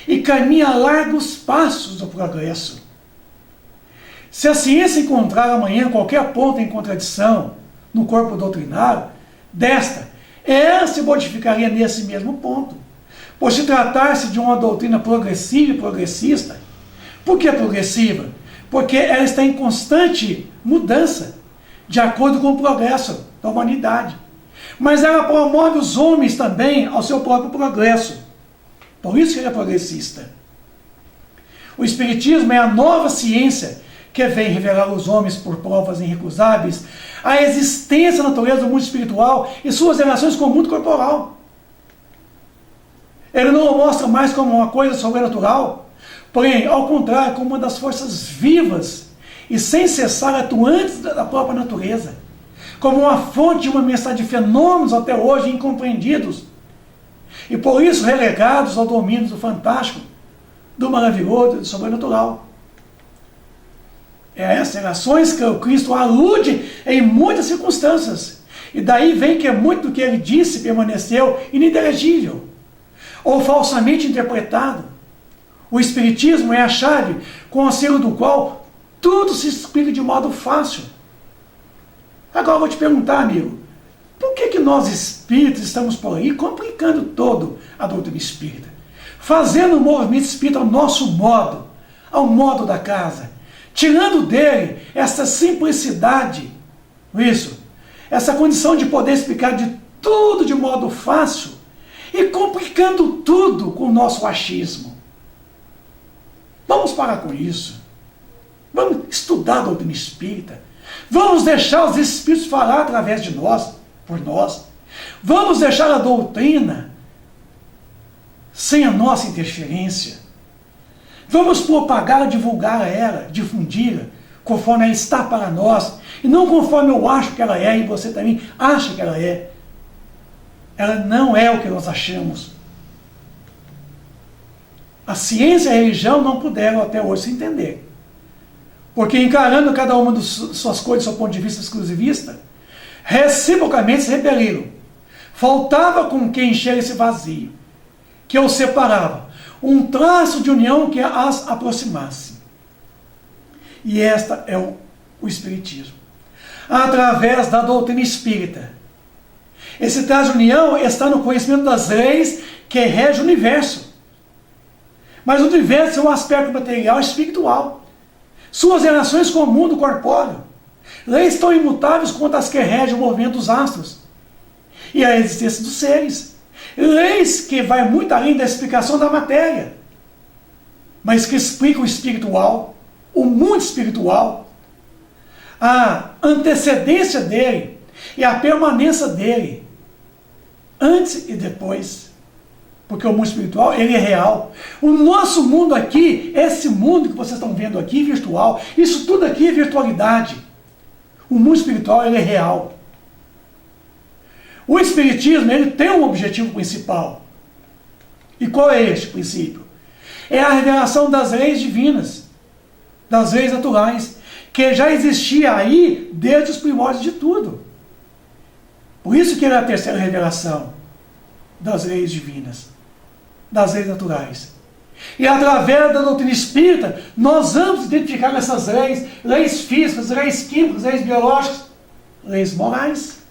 e caminha a largos passos do progresso. Se a ciência encontrar amanhã qualquer ponto em contradição no corpo doutrinário desta, ela se modificaria nesse mesmo ponto, por se tratar-se de uma doutrina progressiva e progressista. Por que progressiva? Porque ela está em constante mudança, de acordo com o progresso da humanidade. Mas ela promove os homens também ao seu próprio progresso. Por isso que ela é progressista. O Espiritismo é a nova ciência que vem revelar aos homens, por provas irrecusáveis, a existência e a natureza do mundo espiritual e suas relações com o mundo corporal. Ele não o mostra mais como uma coisa sobrenatural, porém, ao contrário, como uma das forças vivas e sem cessar atuantes da própria natureza, como uma fonte de uma mensagem de fenômenos até hoje incompreendidos, e por isso relegados ao domínio do fantástico, do maravilhoso e do sobrenatural. É a essas relações que o Cristo alude em muitas circunstâncias, e daí vem que muito do que ele disse permaneceu ininteligível, ou falsamente interpretado. O Espiritismo é a chave com o auxílio do qual tudo se explica de modo fácil. Agora eu vou te perguntar, amigo, por que nós espíritas estamos por aí complicando todo a doutrina espírita? Fazendo o movimento espírita ao nosso modo, ao modo da casa, tirando dele essa simplicidade, essa condição de poder explicar de tudo de modo fácil e complicando tudo com o nosso achismo. Vamos parar com isso. Vamos estudar a doutrina espírita. Vamos deixar os espíritos falar através de nós, por nós. Vamos deixar a doutrina sem a nossa interferência. Vamos propagar, divulgar ela, difundi-la, conforme ela está para nós, e não conforme eu acho que ela é, e você também acha que ela é. Ela não é o que nós achamos. A ciência e a religião não puderam até hoje se entender. Porque encarando cada uma das suas coisas do seu ponto de vista exclusivista, reciprocamente se repeliram. Faltava com quem encher esse vazio, que os separava, um traço de união que as aproximasse. E esta é o Espiritismo. Através da doutrina espírita. Esse traço de união está no conhecimento das leis que regem o universo. Mas o universo é um aspecto material e espiritual. Suas relações com o mundo corpóreo. Leis tão imutáveis quanto as que regem o movimento dos astros e a existência dos seres. Leis que vai muito além da explicação da matéria, mas que explicam o espiritual, o mundo espiritual, a antecedência dele e a permanência dele, antes e depois. Porque o mundo espiritual, ele é real. O nosso mundo aqui, esse mundo que vocês estão vendo aqui, virtual, isso tudo aqui é virtualidade. O mundo espiritual, ele é real. O Espiritismo, ele tem um objetivo principal. E qual é este princípio? É a revelação das leis divinas, das leis naturais, que já existia aí desde os primórdios de tudo. Por isso que é a terceira revelação das leis divinas, das leis naturais. E através da doutrina espírita, nós vamos identificar essas leis, leis físicas, leis químicas, leis biológicas, leis morais.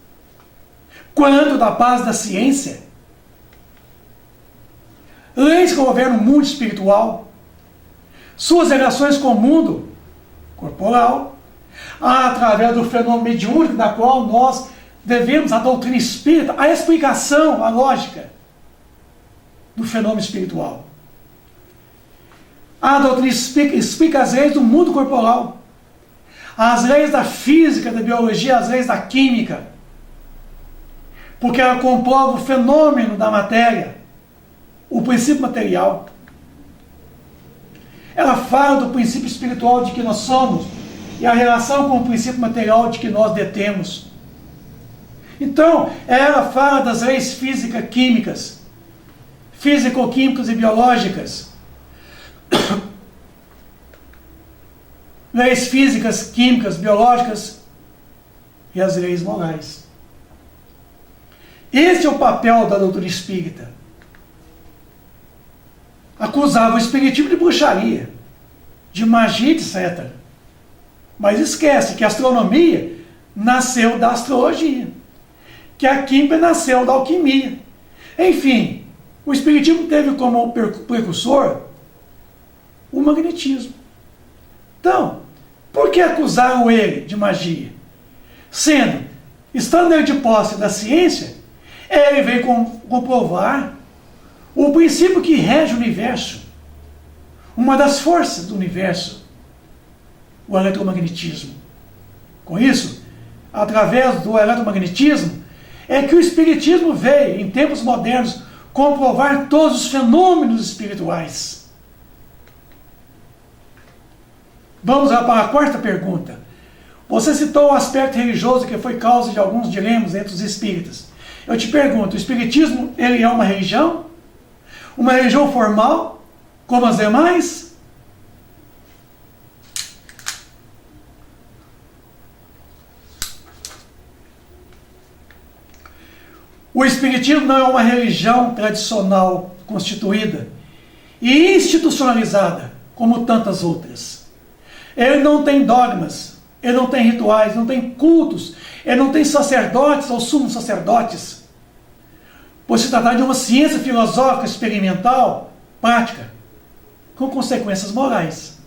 Quanto da paz da ciência, leis que governam o mundo espiritual, suas relações com o mundo corporal, através do fenômeno mediúnico, da qual nós devemos a doutrina espírita, a explicação, a lógica do fenômeno espiritual. A doutrina explica as leis do mundo corporal, as leis da física, da biologia, as leis da química, porque ela comprova o fenômeno da matéria, o princípio material. Ela fala do princípio espiritual de que nós somos e a relação com o princípio material de que nós detemos. Então, ela fala das leis físico-químicas e biológicas. Leis físicas, químicas, biológicas e as leis morais. Esse é o papel da doutrina espírita. Acusava o espiritismo de bruxaria, de magia, etc. Mas esquece que a astronomia nasceu da astrologia, que a química nasceu da alquimia. Enfim, o espiritismo teve como precursor o magnetismo. Então, por que acusaram ele de magia? Sendo, estando ele de posse da ciência, ele veio comprovar o princípio que rege o universo, uma das forças do universo, o eletromagnetismo. Com isso, através do eletromagnetismo, é que o espiritismo veio, em tempos modernos, comprovar todos os fenômenos espirituais. Vamos lá para a quarta pergunta. Você citou o aspecto religioso que foi causa de alguns dilemas entre os espíritas. Eu te pergunto, o espiritismo, ele é uma religião? Uma religião formal, como as demais? O espiritismo não é uma religião tradicional, constituída e institucionalizada, como tantas outras. Ele não tem dogmas, ele não tem rituais, não tem cultos, ele não tem sacerdotes ou sumos sacerdotes. Pois se tratar de uma ciência filosófica experimental, prática, com consequências morais.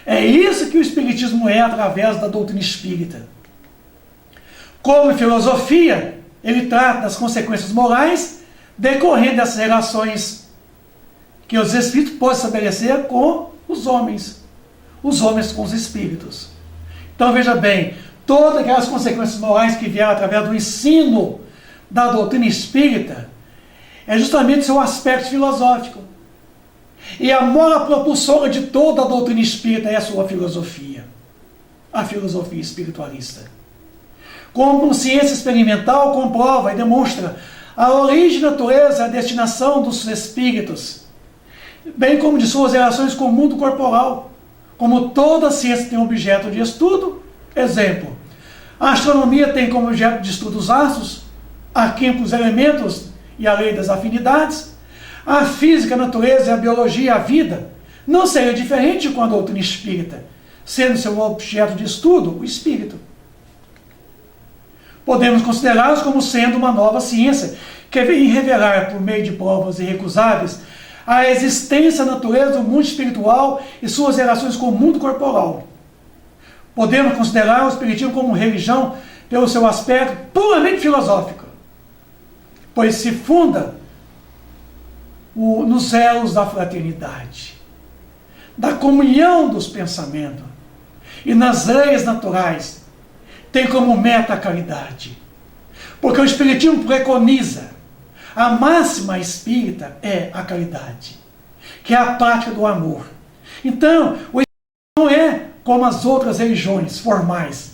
É isso que o espiritismo é através da doutrina espírita. Como filosofia, ele trata das consequências morais decorrentes dessas relações que os espíritos podem estabelecer com os homens com os espíritos. Então veja bem, todas aquelas consequências morais que vieram através do ensino da doutrina espírita é justamente seu aspecto filosófico. E a mola propulsora de toda a doutrina espírita é a sua filosofia, a filosofia espiritualista. Como ciência experimental comprova e demonstra a origem, natureza e a destinação dos espíritos, bem como de suas relações com o mundo corporal, como toda ciência tem um objeto de estudo. Exemplo, A astronomia tem como objeto de estudo os astros, a química os elementos e a lei das afinidades, a física, a natureza, a biologia, a vida. Não seria diferente com a doutrina espírita, sendo seu objeto de estudo o espírito. Podemos considerá-los como sendo uma nova ciência, que vem revelar, por meio de provas irrecusáveis, a existência, a natureza do mundo espiritual e suas relações com o mundo corporal. Podemos considerar o espiritismo como religião pelo seu aspecto puramente filosófico, pois se funda nos elos da fraternidade, da comunhão dos pensamentos e nas leis naturais. Tem como meta a caridade, porque o espiritismo preconiza a máxima espírita é a caridade, que é a prática do amor. Então, o espiritismo não é como as outras religiões formais,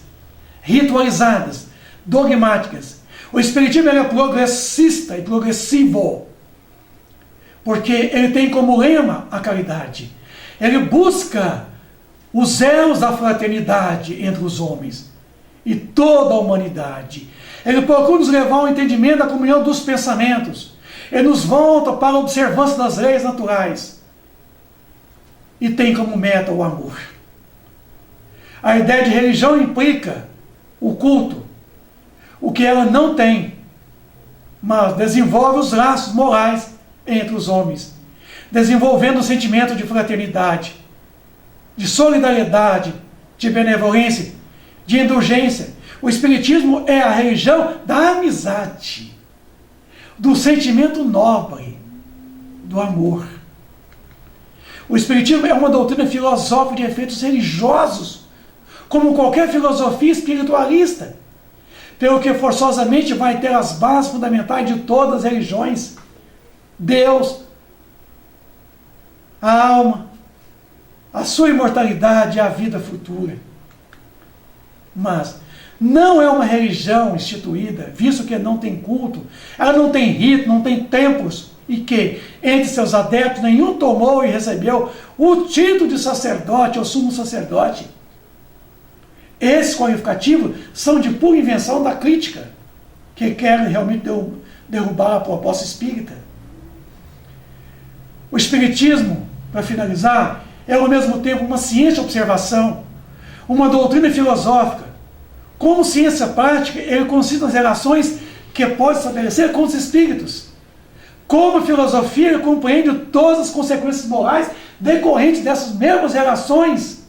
ritualizadas, dogmáticas. O espiritismo é progressista e progressivo, porque ele tem como lema a caridade. Ele busca os elos da fraternidade entre os homens e toda a humanidade. Ele procura nos levar ao entendimento da comunhão dos pensamentos. Ele nos volta para a observância das leis naturais. E tem como meta o amor. A ideia de religião implica o culto, o que ela não tem, mas desenvolve os laços morais entre os homens, desenvolvendo o sentimento de fraternidade, de solidariedade, de benevolência, de indulgência. O espiritismo é a religião da amizade, do sentimento nobre, do amor. O espiritismo é uma doutrina filosófica de efeitos religiosos, como qualquer filosofia espiritualista, pelo que forçosamente vai ter as bases fundamentais de todas as religiões: Deus, a alma, a sua imortalidade e a vida futura. Mas não é uma religião instituída, visto que não tem culto, ela não tem rito, não tem templos, e que, entre seus adeptos, nenhum tomou e recebeu o título de sacerdote ou sumo sacerdote. Esses qualificativos são de pura invenção da crítica, que querem realmente derrubar a proposta espírita. O espiritismo, para finalizar, é ao mesmo tempo uma ciência de observação, uma doutrina filosófica. Como ciência prática, ele consiste nas relações que pode estabelecer com os espíritos. Como filosofia, ele compreende todas as consequências morais decorrentes dessas mesmas relações,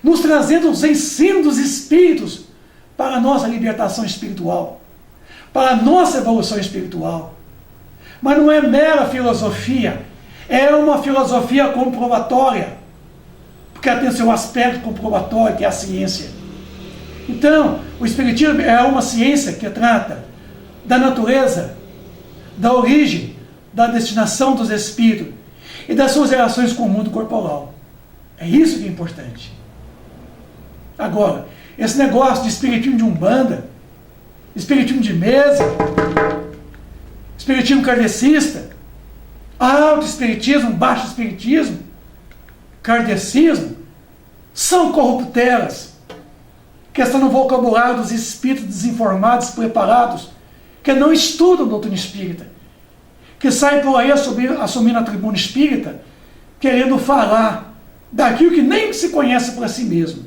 nos trazendo os ensinos dos espíritos para a nossa libertação espiritual, para a nossa evolução espiritual. Mas não é mera filosofia, é uma filosofia comprobatória, porque ela tem seu aspecto comprobatório, que é a ciência. Então, o espiritismo é uma ciência que trata da natureza, da origem, da destinação dos espíritos e das suas relações com o mundo corporal. É isso que é importante. Agora, esse negócio de espiritismo de umbanda, espiritismo de mesa, espiritismo kardecista, alto espiritismo, baixo espiritismo, kardecismo, são corruptelas, que estão no vocabulário dos espíritos desinformados, preparados, que não estudam doutrina espírita, que saem por aí assumindo a tribuna espírita, querendo falar daquilo que nem se conhece para si mesmo,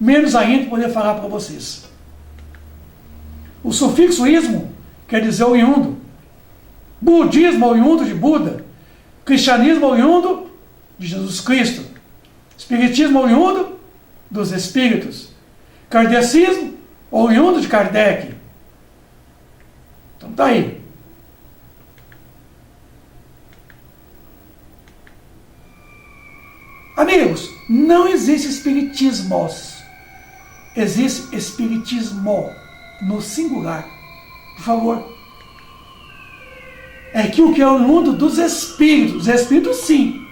menos ainda poder falar para vocês. O sufixo ismo quer dizer oriundo, budismo oriundo de Buda, cristianismo oriundo de Jesus Cristo, espiritismo oriundo dos espíritos, kardecismo oriundo de Kardec. Então tá aí. Amigos, não existe espiritismos, existe espiritismo no singular. Por favor. É que o que é o mundo dos espíritos. Os espíritos, sim,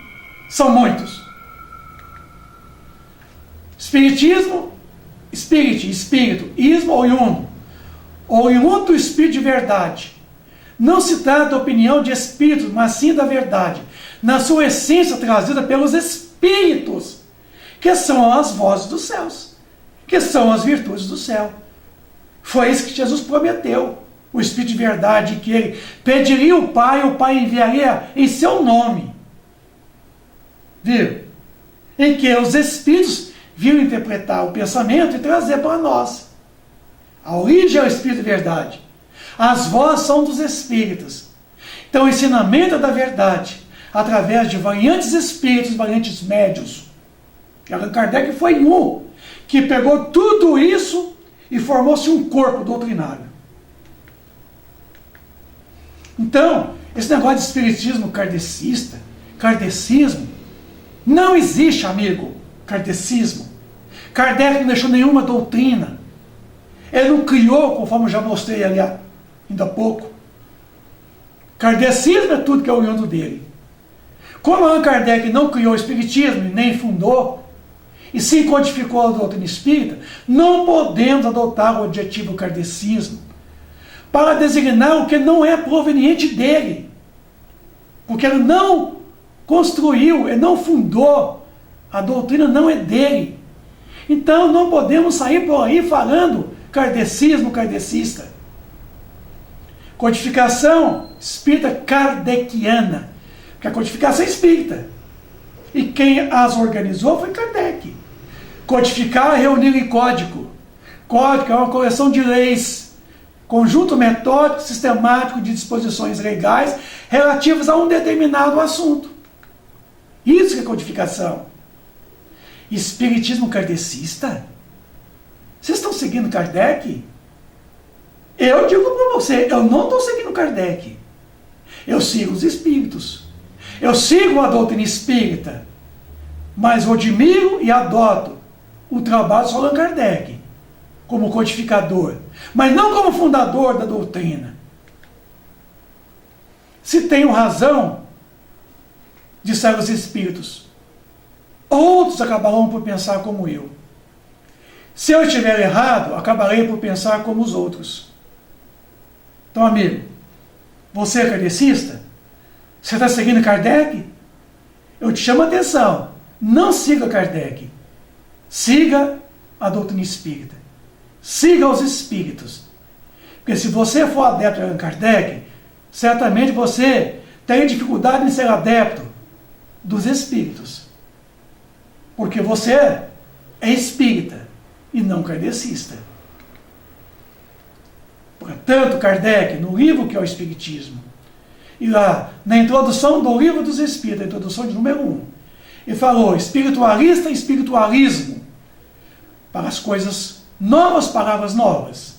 são muitos. Espiritismo, espírito, ismo, oriundo. Oriundo do espírito de verdade. Não se trata da opinião de espíritos, mas sim da verdade, na sua essência trazida pelos espíritos, que são as vozes dos céus, que são as virtudes do céu. Foi isso que Jesus prometeu. O Espírito de verdade, que ele pediria o Pai enviaria em seu nome. Viu? Em que os Espíritos viram interpretar o pensamento e trazer para nós. A origem é o Espírito de verdade. As vozes são dos Espíritos. Então o ensinamento é da verdade, através de variantes espíritos, variantes médios. Allan Kardec foi um que pegou tudo isso e formou-se um corpo doutrinário. Então, esse negócio de espiritismo kardecismo, não existe, amigo, kardecismo. Kardec não deixou nenhuma doutrina. Ele não criou, conforme eu já mostrei ali ainda há pouco. Kardecismo é tudo que é oriundo dele. Como Allan Kardec não criou o espiritismo e nem fundou, e sim codificou a doutrina espírita, não podemos adotar o adjetivo kardecismo para designar o que não é proveniente dele. Porque ele não construiu, ele não fundou, a doutrina não é dele. Então não podemos sair por aí falando kardecismo, kardecista. Codificação espírita kardeciana, que a codificação é espírita. E quem as organizou foi Kardec. Codificar é reunir em código. Código é uma coleção de leis, conjunto metódico, sistemático de disposições legais relativas a um determinado assunto. Isso que é codificação. Espiritismo kardecista? Vocês estão seguindo Kardec? Eu digo para você, eu não estou seguindo Kardec. Eu sigo os espíritos. Eu sigo a doutrina espírita. Mas eu admiro e adoto o trabalho de Allan Kardec como codificador, mas não como fundador da doutrina. Se tenho razão, disseram os espíritos, outros acabarão por pensar como eu. Se eu estiver errado, acabarei por pensar como os outros. Então, amigo, você é kardecista? Você está seguindo Kardec? Eu te chamo a atenção. Não siga Kardec. Siga a doutrina espírita. Siga os espíritos. Porque se você for adepto de Allan Kardec, certamente você tem dificuldade em ser adepto dos espíritos. Porque você é espírita e não kardecista. Portanto, Kardec, no livro que é o Espiritismo, e lá, na introdução do livro dos Espíritos, a introdução de número 1, ele falou espiritualista e espiritualismo, para as coisas novas, palavras novas.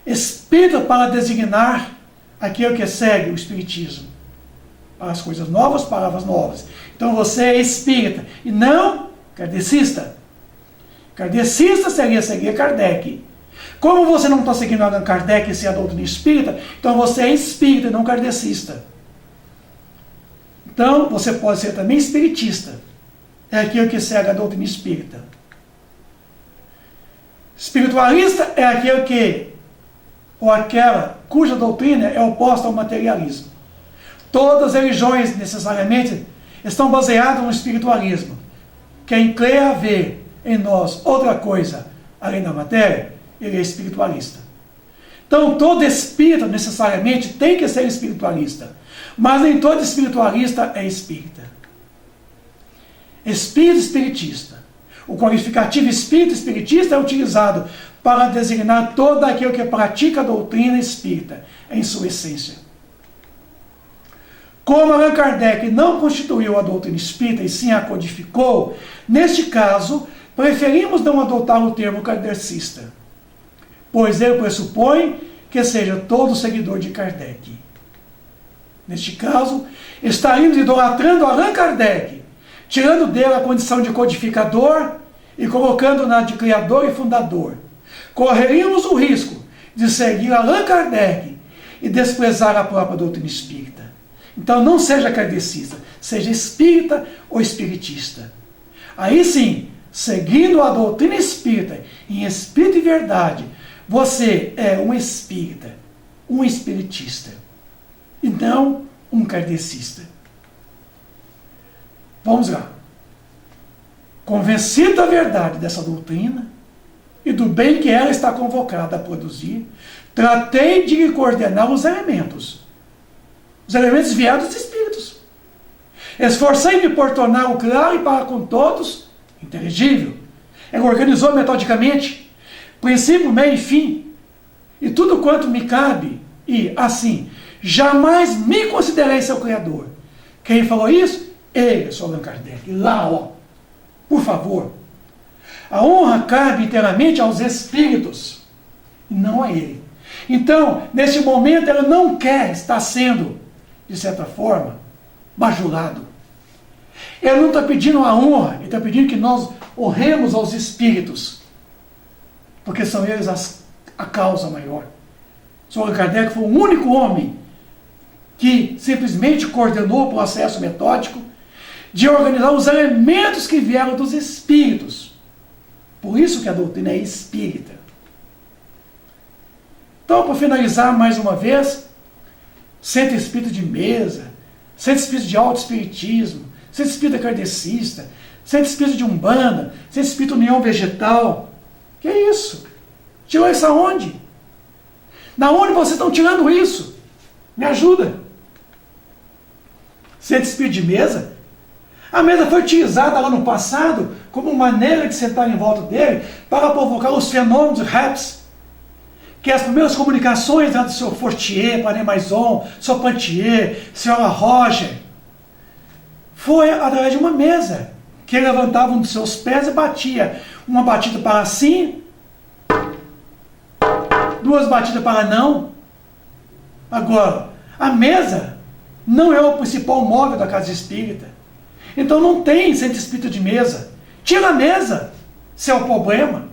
Espírita para designar aquele que segue o Espiritismo. Para as coisas novas, palavras novas. Então você é espírita e não kardecista. Kardecista seria seguir Kardec. Como você não está seguindo Allan Kardec e se a doutrina espírita, então você é espírita e não kardecista. Então você pode ser também espiritista. É aquele que segue a doutrina espírita. Espiritualista é aquele que, ou aquela cuja doutrina é oposta ao materialismo. Todas as religiões necessariamente estão baseadas no espiritualismo. Quem crê haver em nós outra coisa além da matéria, ele é espiritualista. Então todo espírita necessariamente tem que ser espiritualista, mas nem todo espiritualista é espírita. Espírito espiritista. O qualificativo espírito espiritista é utilizado para designar todo aquele que pratica a doutrina espírita em sua essência. Como Allan Kardec não constituiu a doutrina espírita e sim a codificou, neste caso, preferimos não adotar o termo kardecista, pois ele pressupõe que seja todo seguidor de Kardec. Neste caso, estaríamos idolatrando Allan Kardec, tirando dele a condição de codificador e colocando-na de criador e fundador. Correríamos o risco de seguir Allan Kardec e desprezar a própria doutrina espírita. Então não seja kardecista, seja espírita ou espiritista. Aí sim, seguindo a doutrina espírita em espírito e verdade, você é um espírita, um espiritista, e não um kardecista. Vamos lá. Convencido da verdade dessa doutrina, e do bem que ela está convocada a produzir, tratei de lhe coordenar os elementos vieram dos espíritos. Esforcei-me por tornar o claro e para com todos inteligível. Ela organizou metodicamente princípio, meio e fim, e tudo quanto me cabe, e assim, jamais me considerei seu criador. Quem falou isso? Ele, Sr. Allan Kardec. Lá, ó, por favor. A honra cabe inteiramente aos espíritos, e não a ele. Então, nesse momento, ela não quer estar sendo, de certa forma, bajulado. Ele não está pedindo a honra, ele está pedindo que nós honremos aos espíritos, porque são eles a causa maior. Sr. Allan Kardec foi o único homem que simplesmente coordenou o processo metódico de organizar os elementos que vieram dos espíritos. Por isso que a doutrina é espírita. Então, para finalizar mais uma vez, centro espírita de mesa, centro espírita de autoespiritismo, centro espírita kardecista, centro espírita de Umbanda, centro espírita União Vegetal. Que é isso? Tirou isso aonde? Da onde vocês estão tirando isso? Me ajuda. Centro espírita de mesa? A mesa foi utilizada lá no passado como maneira de sentar em volta dele para provocar os fenômenos RAPs, que as primeiras comunicações do Sr. Fortier, Panem Maison, Sr. Pantier, Sra. Roger, foi através de uma mesa, que ele levantava um dos seus pés e batia. Uma batida para sim, duas batidas para não. Agora, a mesa não é o principal móvel da casa espírita. Então não tem centro espírita de mesa. Tira a mesa, se é o problema.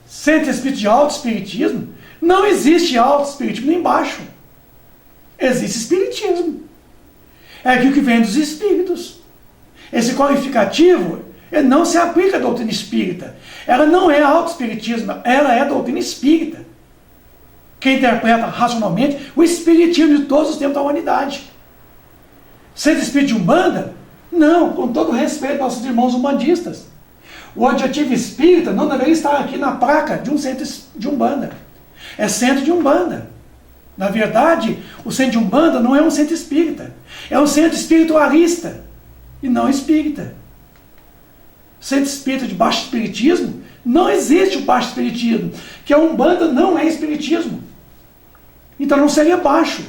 Centro espírita de autoespiritismo, não existe autoespiritismo nem baixo. Existe espiritismo. É aquilo que vem dos espíritos. Esse qualificativo ele não se aplica à doutrina espírita. Ela não é autoespiritismo, ela é doutrina espírita. Que interpreta racionalmente o espiritismo de todos os tempos da humanidade. Centro espírita de Umbanda? Não, com todo respeito aos nossos irmãos umbandistas. O adjetivo espírita não deveria estar aqui na placa de um centro de Umbanda. É centro de Umbanda. Na verdade, o centro de Umbanda não é um centro espírita. É um centro espiritualista e não espírita. Centro espírita de baixo espiritismo, não existe o baixo espiritismo, que a Umbanda não é espiritismo. Então não seria baixo,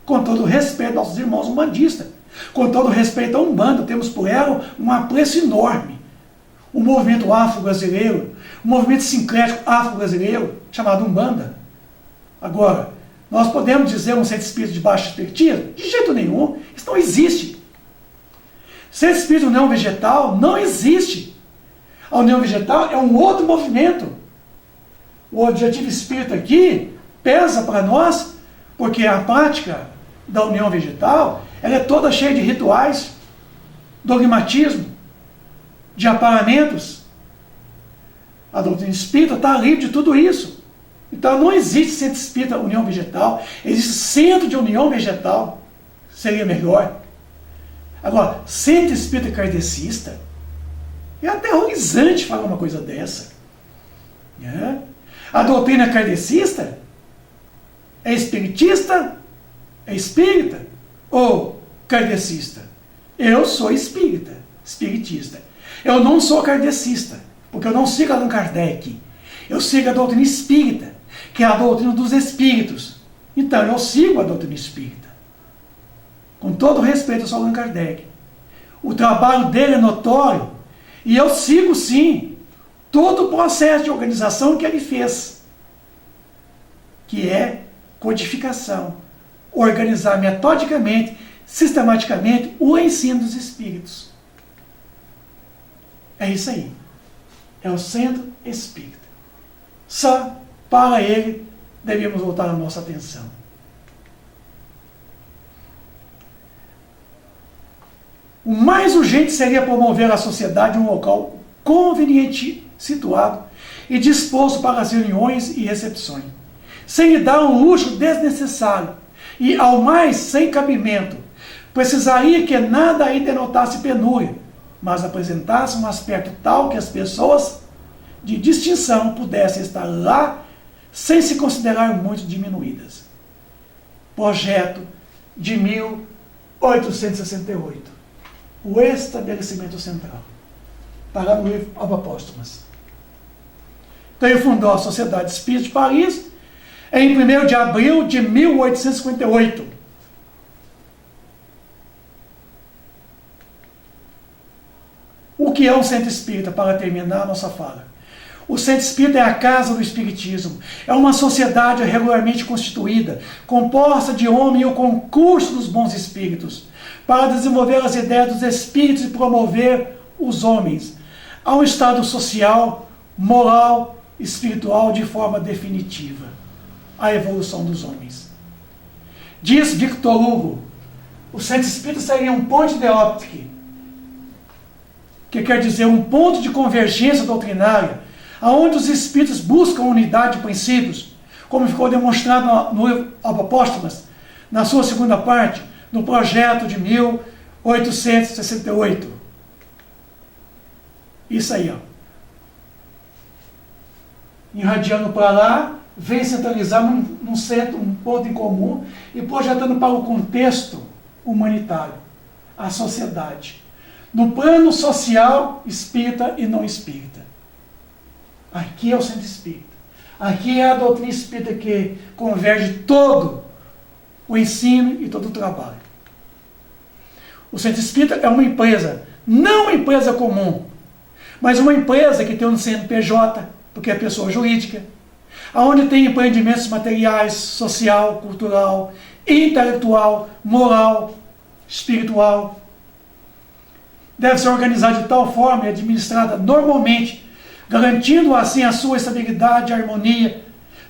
com todo respeito aos nossos irmãos umbandistas. Com todo respeito à Umbanda, temos por ela um apreço enorme. O movimento afro-brasileiro, o movimento sincrético afro-brasileiro, chamado Umbanda. Agora, nós podemos dizer um centro espírita de baixo espiritismo? De jeito nenhum, isso não existe. Centro espírita União Vegetal não existe. A União Vegetal é um outro movimento. O objetivo espírita aqui pesa para nós, porque a prática da União Vegetal ela é toda cheia de rituais, dogmatismo, de aparamentos. A doutrina espírita está livre de tudo isso. Então não existe centro espírita União Vegetal, existe centro de União Vegetal, seria melhor. Agora, centro espírita kardecista, é aterrorizante falar uma coisa dessa. É? A doutrina kardecista é espiritista, é espírita ou kardecista? Eu sou espírita, espiritista. Eu não sou kardecista, porque eu não sigo Allan Kardec. Eu sigo a doutrina espírita, que é a doutrina dos espíritos. Então eu sigo a doutrina espírita. Com todo respeito ao Sr. Allan Kardec. O trabalho dele é notório, e eu sigo sim todo o processo de organização que ele fez, que é codificação, organizar metodicamente, sistematicamente o ensino dos espíritos. É isso aí. É o centro espírita. Só para ele devemos voltar a nossa atenção. O mais urgente seria promover a sociedade em um local conveniente situado e disposto para as reuniões e recepções, sem lhe dar um luxo desnecessário e, ao mais, sem cabimento. Precisaria que nada aí denotasse penúria, mas apresentasse um aspecto tal que as pessoas de distinção pudessem estar lá sem se considerar muito diminuídas. Projeto de 1868. O estabelecimento central. Está lá no livro Apóstolos. Então ele fundou a Sociedade Espírita de Paris em 1º de abril de 1858. O que é um centro espírita, para terminar a nossa fala? O centro espírita é a casa do espiritismo. É uma sociedade regularmente constituída, composta de homens e o concurso dos bons espíritos, para desenvolver as ideias dos espíritos e promover os homens a um estado social, moral, espiritual de forma definitiva. A evolução dos homens. Diz Victor Hugo, o centro espírita seria um ponto de óptica, que quer dizer um ponto de convergência doutrinária, aonde os espíritos buscam unidade de princípios, como ficou demonstrado no livro Apóstolos, na sua segunda parte, no projeto de 1868. Isso aí, ó. Irradiando para lá, vem centralizar num centro, um ponto em comum, e projetando para o contexto humanitário, a sociedade. No plano social, espírita e não espírita. Aqui é o centro espírita. Aqui é a doutrina espírita que converge todo o ensino e todo o trabalho. O centro espírita é uma empresa, não uma empresa comum, mas uma empresa que tem um CNPJ, porque é pessoa jurídica, onde tem empreendimentos materiais, social, cultural, intelectual, moral, espiritual. Deve ser organizada de tal forma e administrada normalmente, garantindo assim a sua estabilidade e harmonia,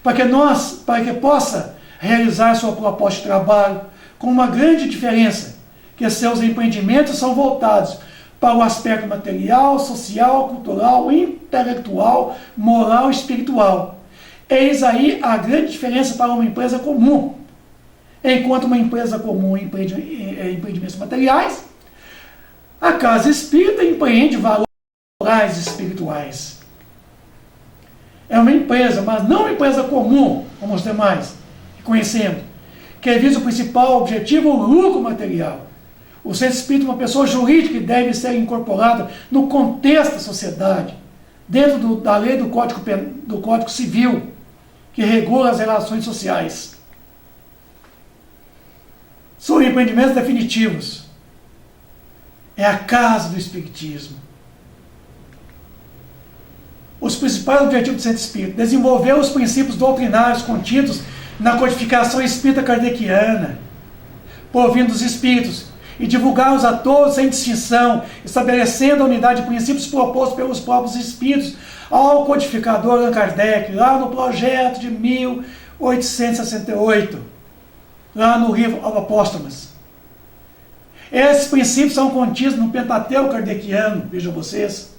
para que possa realizar sua proposta de trabalho, com uma grande diferença, que seus empreendimentos são voltados para o aspecto material, social, cultural, intelectual, moral e espiritual. Eis aí a grande diferença para uma empresa comum. Enquanto uma empresa comum empreende empreendimentos materiais, a casa espírita empreende valores morais e espirituais. É uma empresa, mas não uma empresa comum, como os demais que conhecemos, que visa o principal objetivo, o lucro material. O centro espírita é uma pessoa jurídica que deve ser incorporada no contexto da sociedade, dentro da lei do Código Civil, que regula as relações sociais. São empreendimentos definitivos. É a casa do espiritismo. Os principais objetivos do centro espírita: desenvolver os princípios doutrinários contidos na codificação espírita kardeciana, por vindo dos espíritos, e divulgá-los a todos sem distinção, estabelecendo a unidade de princípios propostos pelos próprios espíritos ao codificador Allan Kardec, lá no projeto de 1868, lá no livro Apóstolos. Esses princípios são contidos no Pentateuco kardeciano, vejam vocês,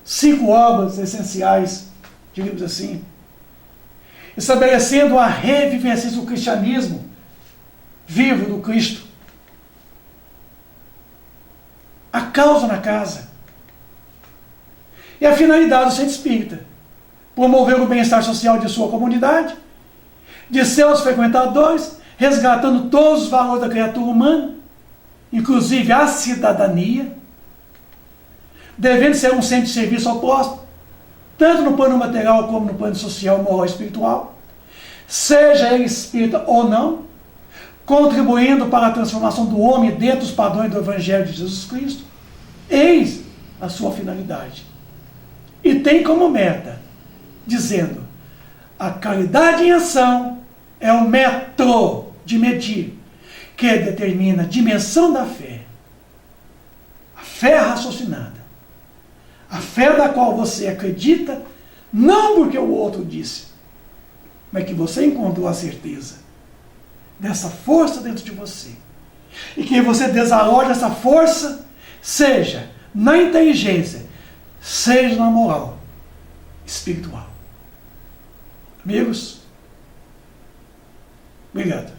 5 obras essenciais, digamos assim, estabelecendo a revivência do cristianismo vivo do Cristo. A causa na casa. E a finalidade do centro espírita: promover o bem-estar social de sua comunidade, de seus frequentadores, resgatando todos os valores da criatura humana, inclusive a cidadania, devendo ser um centro de serviço ao próximo, tanto no plano material como no plano social, moral e espiritual, seja ele espírita ou não, contribuindo para a transformação do homem dentro dos padrões do Evangelho de Jesus Cristo. Eis a sua finalidade. E tem como meta, dizendo: a caridade em ação é o metro de medir, que determina a dimensão da fé. A fé raciocinada. A fé da qual você acredita, não porque o outro disse, mas que você encontrou a certeza dessa força dentro de você. E que você desaloje essa força, seja na inteligência, seja na moral espiritual. Amigos, obrigado.